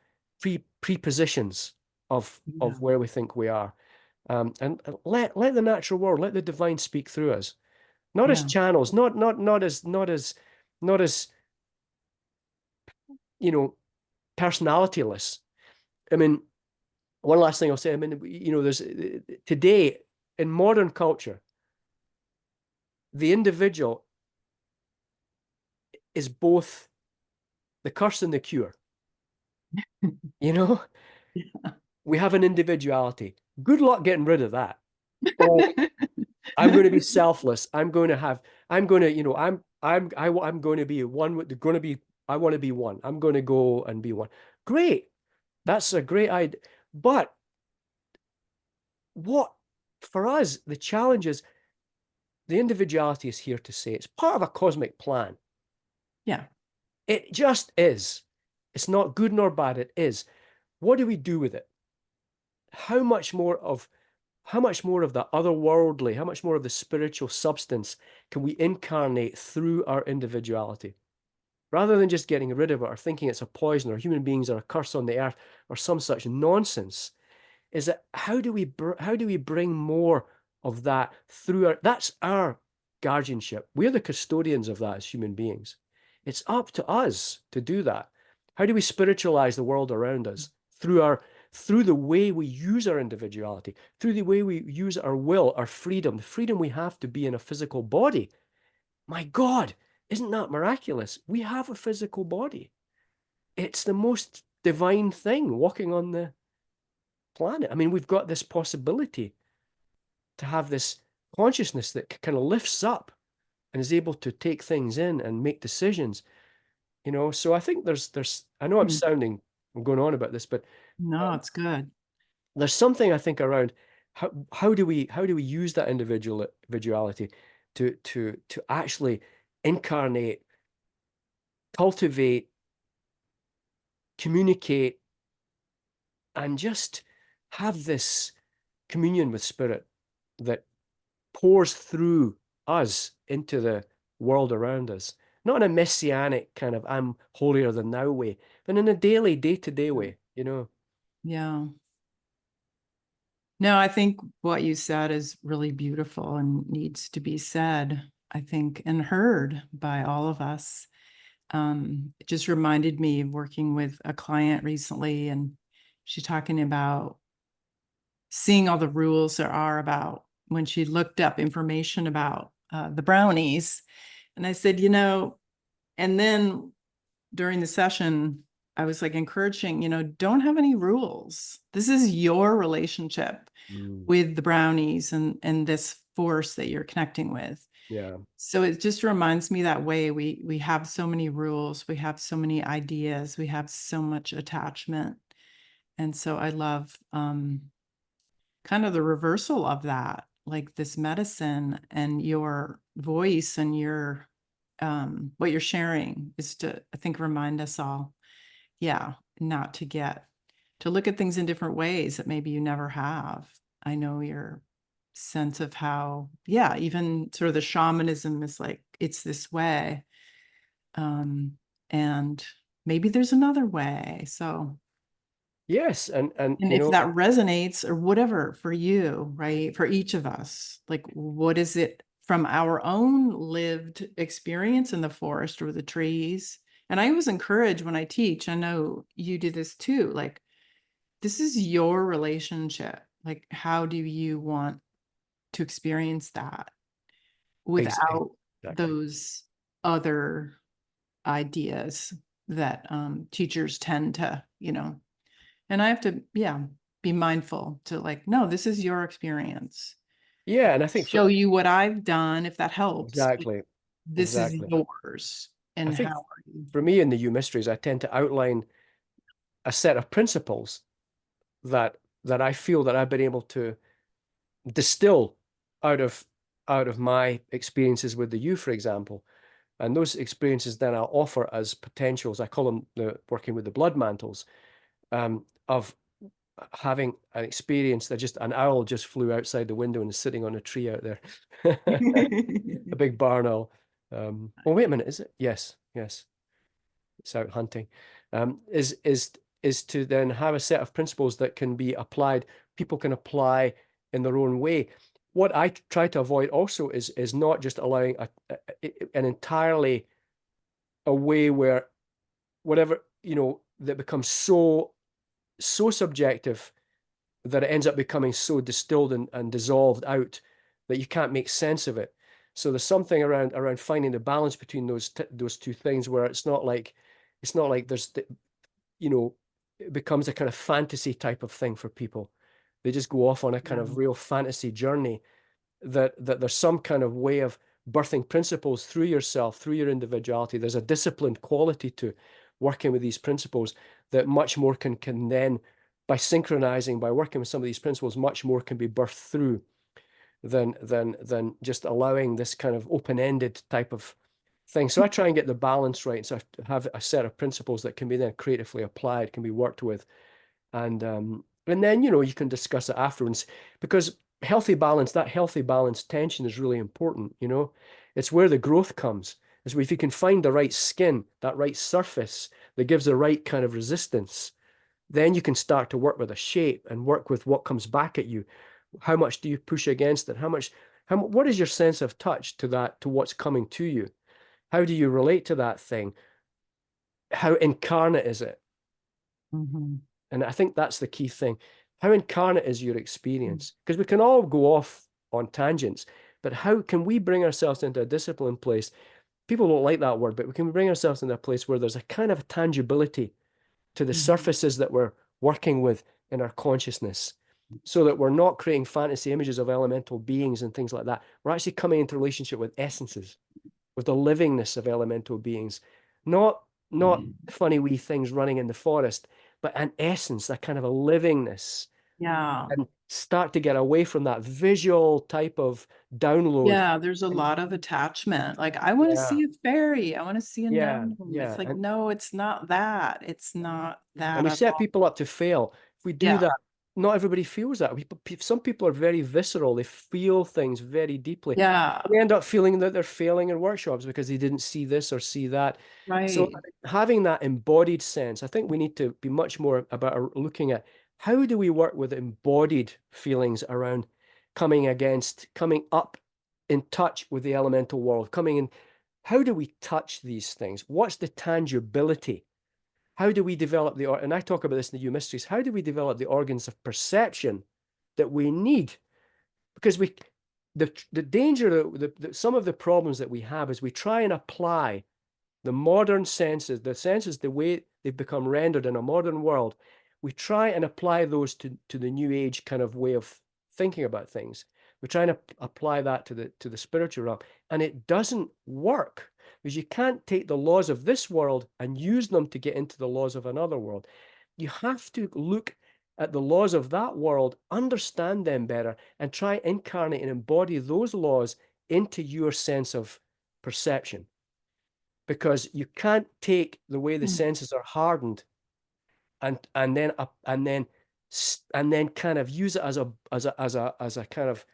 S2: prepositions
S1: Yeah.
S2: of where we think we are. And let the natural world, let the divine speak through us, not as
S1: Yeah.
S2: channels, not as you know personalityless. I mean, one last thing I'll say. I mean, there's today in modern culture, the individual is both the curse and the cure. You know, we have an individuality. Good luck getting rid of that. Oh, I'm going to be selfless. I'm going to, I'm going to be one with, going to be, I want to be one. I'm going to go and be one. Great. That's a great idea. But what, for us, the challenge is the individuality is here to say it's part of a cosmic plan.
S1: Yeah.
S2: It just is. It's not good nor bad. It is. What do we do with it? How much more of the otherworldly, how much more of the spiritual substance can we incarnate through our individuality? Rather than just getting rid of it or thinking it's a poison or human beings are a curse on the earth or some such nonsense, is that how do we bring more of that through that's our guardianship. We're the custodians of that as human beings. It's up to us to do that. How do we spiritualize the world around us through the way we use our individuality, through the way we use our will, our freedom, the freedom we have to be in a physical body? My God, isn't that miraculous? We have a physical body. It's the most divine thing walking on the planet. I mean, we've got this possibility to have this consciousness that kind of lifts up and is able to take things in and make decisions, So I think I know I'm going on about this, but
S1: No, it's good.
S2: there's something I think around how do we use that individuality to actually incarnate, cultivate, communicate, and just have this communion with spirit that pours through us into the world around us. Not in a messianic kind of I'm holier than thou way, but in a daily, day-to-day way,
S1: Yeah. No, I think what you said is really beautiful and needs to be said, I think, and heard by all of us. It just reminded me of working with a client recently, and she's talking about seeing all the rules there are about when she looked up information about the brownies. And I said, and then during the session, I was like encouraging, don't have any rules. This is your relationship
S2: Mm.
S1: with the brownies and this force that you're connecting with.
S2: Yeah.
S1: So it just reminds me that way we have so many rules, we have so many ideas, we have so much attachment. And so I love kind of the reversal of that, like this medicine and your voice and your what you're sharing is to, I think, remind us all, yeah, not to look at things in different ways that maybe you never have. I know your sense of how, yeah, even sort of the shamanism is like, it's this way. And maybe there's another way. So,
S2: Yes, and
S1: and if that resonates or whatever for you, right? For each of us, like, what is it from our own lived experience in the forest or the trees? And I always encourage when I teach, I know you do this too, like, this is your relationship. Like, how do you want to experience that without
S2: exactly.
S1: those other ideas that teachers tend to, and I have to, yeah, be mindful to like, no, this is your experience.
S2: Yeah, and I think
S1: Show you what I've done, if that helps.
S2: exactly,
S1: This is
S2: exactly.
S1: yours.
S2: I
S1: And
S2: think
S1: how are you?
S2: for me in the Yew Mysteries, I tend to outline a set of principles that I feel that I've been able to distill out of my experiences with the yew, for example. And those experiences then I'll offer as potentials. I call them the working with the blood mantles, of having an experience that just an owl just flew outside the window and is sitting on a tree out there. A big barn owl. Oh, wait a minute, is it? Yes, yes. It's out hunting. Is to then have a set of principles that can be applied, people can apply in their own way. What I try to avoid also is not just allowing an entirely a way where whatever, that becomes so subjective that it ends up becoming so distilled and dissolved out that you can't make sense of it. So there's something around finding the balance between those two things, where it's not like there's it becomes a kind of fantasy type of thing for people. They just go off on a kind
S1: Yeah.
S2: of real fantasy journey, that there's some kind of way of birthing principles through yourself, through your individuality. There's a disciplined quality to working with these principles that much more can then, by synchronizing, by working with some of these principles, much more can be birthed through than just allowing this kind of open-ended type of thing. So I try and get the balance right. So I have a set of principles that can be then creatively applied, can be worked with, and then you can discuss it afterwards, because that healthy balance tension is really important. It's where the growth comes. Is if you can find the right skin, that right surface that gives the right kind of resistance, then you can start to work with a shape and work with what comes back at you. How much do you push against it? What is your sense of touch to what's coming to you? How do you relate to that thing? How incarnate is it?
S1: Mhm.
S2: And I think that's the key thing. How incarnate is your experience? Because we can all go off on tangents, but how can we bring ourselves into a disciplined place? People don't like that word, but we can bring ourselves into a place where there's a kind of tangibility to the
S1: Mhm.
S2: surfaces that we're working with in our consciousness, so that we're not creating fantasy images of elemental beings and things like that. We're actually coming into relationship with essences, with the livingness of elemental beings, not funny wee things running in the forest, but an essence, that kind of a livingness,
S1: Yeah.
S2: and start to get away from that visual type of download.
S1: Yeah, there's a
S2: And
S1: lot of attachment. Like, I want to
S2: yeah,
S1: see a fairy. I want to see a
S2: yeah,
S1: gnome. It's
S2: yeah.
S1: like, no, it's not that. It's not
S2: And
S1: that
S2: we
S1: at
S2: set
S1: all.
S2: people up to fail. If we do
S1: Yeah,
S2: that, not everybody feels that. Some people are very visceral. They feel things very deeply. And
S1: yeah,
S2: they end up feeling that they're failing in workshops because they didn't see this or see that. So
S1: right.
S2: having that embodied sense, I think we need to be much more about looking at how do we work with embodied feelings around coming up in touch with the elemental world, coming in. How do we touch these things? What's the tangibility? How do we develop and I talk about this in the Yew Mysteries, how do we develop the organs of perception that we need? Because the danger, some of the problems that we have is we try and apply the modern senses, the way they've become rendered in a modern world, we try and apply those to the new age kind of way of thinking about things. We're trying to apply that to the spiritual realm, and it doesn't work, because you can't take the laws of this world and use them to get into the laws of another world. You have to look at the laws of that world, understand them better, and try incarnate and embody those laws into your sense of perception, because you can't take the way the
S1: Mm.
S2: senses are hardened and then kind of use it as a kind of,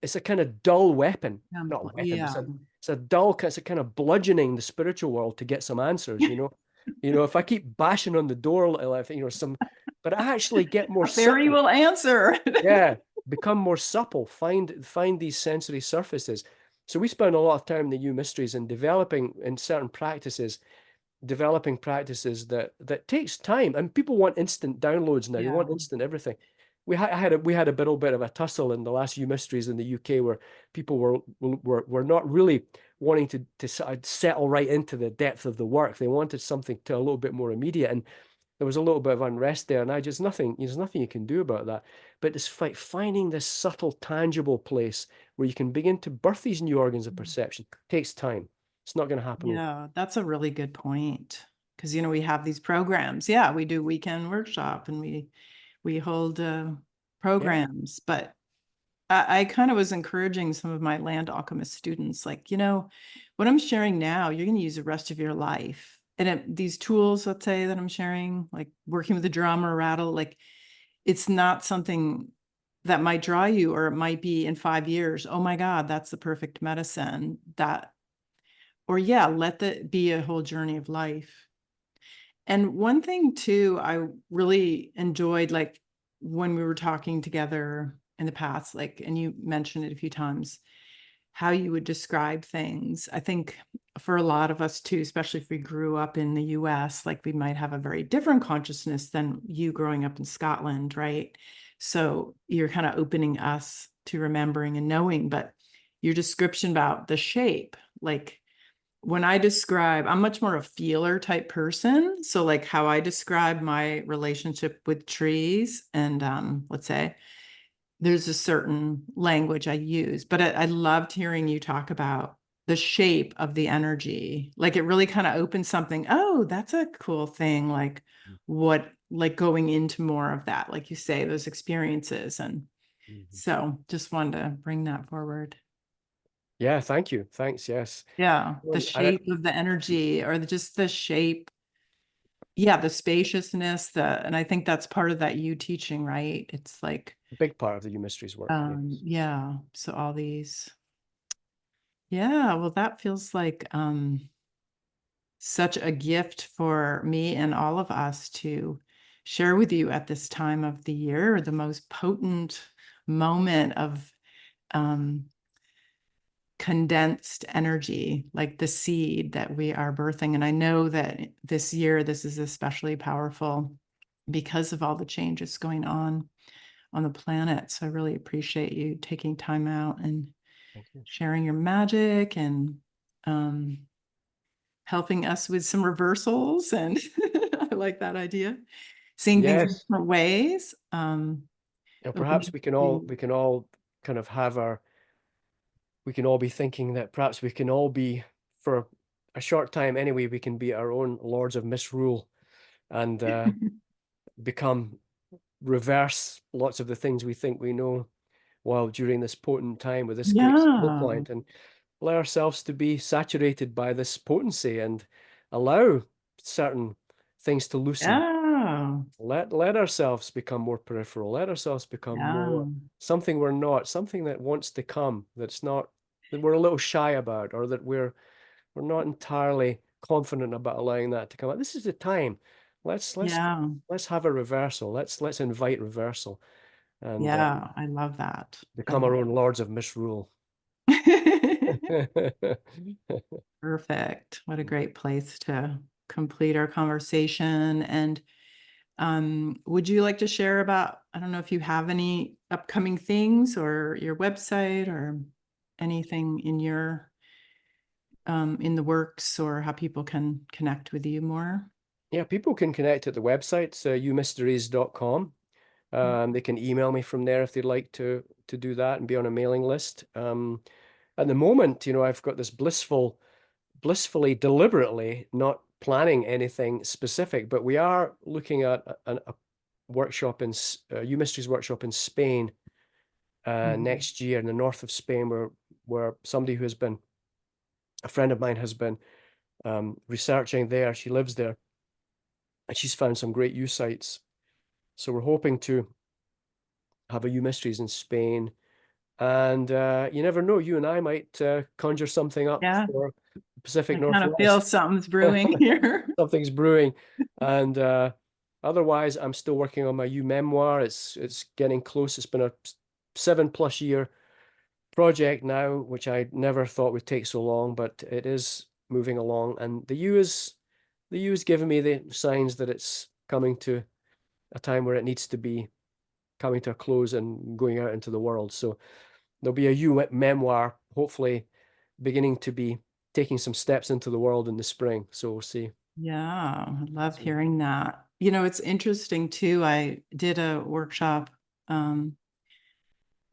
S2: it's a kind of dull weapon. Not weapon, but
S1: Yeah.
S2: it's a kind of bludgeoning the spiritual world to get some answers. If I keep bashing on the door, but I actually get more
S1: A fairy
S2: supple.
S1: will answer.
S2: Yeah, become more supple, find these sensory surfaces. So we spend a lot of time in the Yew Mysteries and developing in certain practices, developing practices that takes time. And people want instant downloads now. They
S1: Yeah.
S2: want instant everything. We had a little bit of a tussle in the last Yew Mysteries in the UK, where people were not really wanting to sort of settle right into the depth of the work. They wanted something to a little bit more immediate, and there was a little bit of unrest there, and there's nothing you can do about that. But it's like finding this subtle, tangible place where you can begin to birth these new organs of perception. It takes time. It's not going to happen.
S1: Yeah, that's a really good point. Because, we have these programs. Yeah, we do weekend workshop and we hold
S2: Yeah.
S1: programs, but I kind of was encouraging some of my land alchemist students, like, what I'm sharing now, you're going to use the rest of your life. And these tools, let's say, that I'm sharing, like working with the drum or rattle, like, it's not something that might draw you, or it might be in 5 years. Oh my God, that's the perfect medicine. Or yeah, let that be a whole journey of life. And one thing too, I really enjoyed, like when we were talking together in the past, like, and you mentioned it a few times, how you would describe things. I think for a lot of us too, especially if we grew up in the US, like we might have a very different consciousness than you growing up in Scotland, right? So you're kind of opening us to remembering and knowing, but your description about the shape. Like when I describe, I'm much more a feeler type person. So like how I describe my relationship with trees and let's say there's a certain language I use, but I loved hearing you talk about the shape of the energy. Like it really kind of opens something. Oh, that's a cool thing. Like what, like going into more of that, like you say, those experiences. And
S2: Mhm.
S1: so just wanted to bring that forward.
S2: Yeah, thank you. Thanks. Yes.
S1: Yeah, the
S2: And
S1: shape of the energy or just the shape. Yeah, the spaciousness, and I think that's part of that you teaching, right? It's like,
S2: a big part of the Yew Mysteries work. Yes.
S1: yeah, so all these, yeah, well, that feels like such a gift for me and all of us to share with you at this time of the year, the most potent moment of um condensed energy, like the seed that we are birthing. And I know that this year, this is especially powerful because of all the changes going on the planet. So I really appreciate you taking time out and
S2: Thank you.
S1: sharing your magic and helping us with some reversals. And I like that idea. Seeing things in
S2: Yes.
S1: different ways.
S2: Perhaps
S1: Opening to,
S2: we can all kind of have we can all be thinking that perhaps we can all be, for a short time anyway, we can be our own lords of misrule and become reverse lots of the things we think we know while during this potent time with this great skill
S1: yeah,
S2: point, and allow ourselves to be saturated by this potency and allow certain things to loosen.
S1: yeah,
S2: Let ourselves become more peripheral. Let ourselves become
S1: yeah,
S2: more something we're not, something that wants to come, that's not, that we're a little shy about, or that we're not entirely confident about allowing that to come out. This is the time. Let's let's
S1: yeah.
S2: let's have a reversal. Let's invite reversal and
S1: Yeah, I love that. I
S2: become
S1: love
S2: our own lords of misrule.
S1: Perfect. What a great place to complete our conversation. And would you like to share about, I don't know if you have any upcoming things or your website or anything in the works or how people can connect with you more?
S2: Yeah, people can connect at the website, yewmysteries.com. They can email me from there if they'd like to do that and be on a mailing list. At the moment, I've got this blissfully, deliberately not planning anything specific, but we are looking at a workshop Yew Mysteries workshop in Spain
S1: Mhm.
S2: next year in the north of Spain, where somebody who has been a friend of mine has been researching there. She lives there, and she's found some great yew sites. So we're hoping to have a Yew Mysteries in Spain. And you never know, you and I might conjure something up
S1: Yeah,
S2: for the Pacific
S1: I kind of feel
S2: Northwest.
S1: something's brewing here.
S2: Something's brewing. And otherwise, I'm still working on my Yew memoir. It's getting close. It's been a 7+ year project now, which I never thought would take so long, but it is moving along. And the yew is giving me the signs that it's coming to a time where it needs to be coming to a close and going out into the world. So there'll be a Yew memoir, hopefully beginning to be taking some steps into the world in the spring. So we'll see.
S1: Yeah, I love
S2: So,
S1: hearing that. It's interesting too. I did a workshop um,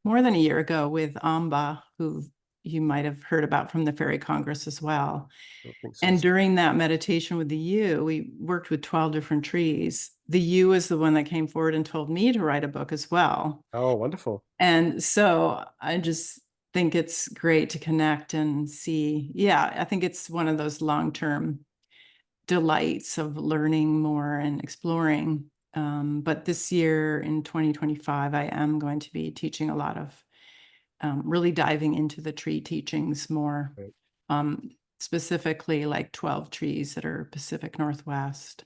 S1: more than a year ago with Amba, who you might have heard about from the Fairy Congress as well.
S2: I don't think so.
S1: And during that meditation with the yew, we worked with 12 different trees. The yew is the one that came forward and told me to write a book as well.
S2: Oh, wonderful.
S1: And so I just think it's great to connect and see. Yeah, I think it's one of those long-term delights of learning more and exploring. But this year in 2025, I am going to be teaching a lot of really diving into the tree teachings more,
S2: Right.
S1: specifically like 12 trees that are Pacific Northwest.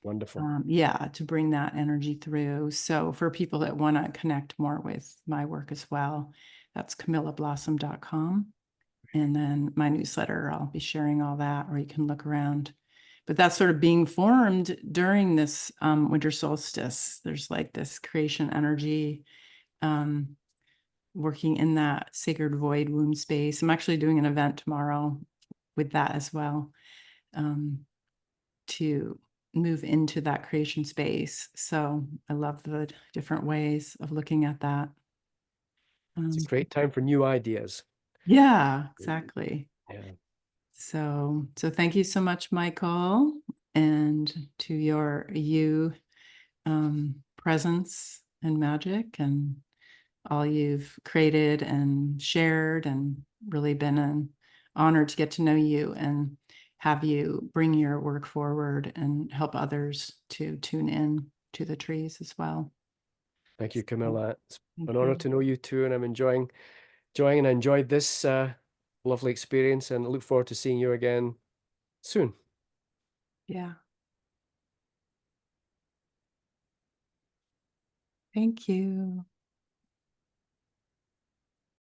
S2: Wonderful.
S1: Yeah, to bring that energy through. So for people that want to connect more with my work as well, that's camillablossom.com. And then my newsletter, I'll be sharing all that, or you can look around. But that's sort of being formed during this winter solstice. There's like this creation energy. Um, working in that sacred void womb space. I'm actually doing an event tomorrow with that as well, to move into that creation space. So I love the different ways of looking at that.
S2: It's a great time for new ideas.
S1: Yeah, exactly.
S2: Yeah.
S1: So thank you so much, Michael, and to your Yew presence and magic and all you've created and shared, and really been an honor to get to know you and have you bring your work forward and help others to tune in to the trees as well.
S2: Thank you,
S1: So,
S2: Camilla. It's
S1: thank
S2: an honor
S1: you.
S2: to know you too, and I'm enjoying and I enjoyed this lovely experience, and I look forward to seeing you again soon.
S1: Yeah. Thank you.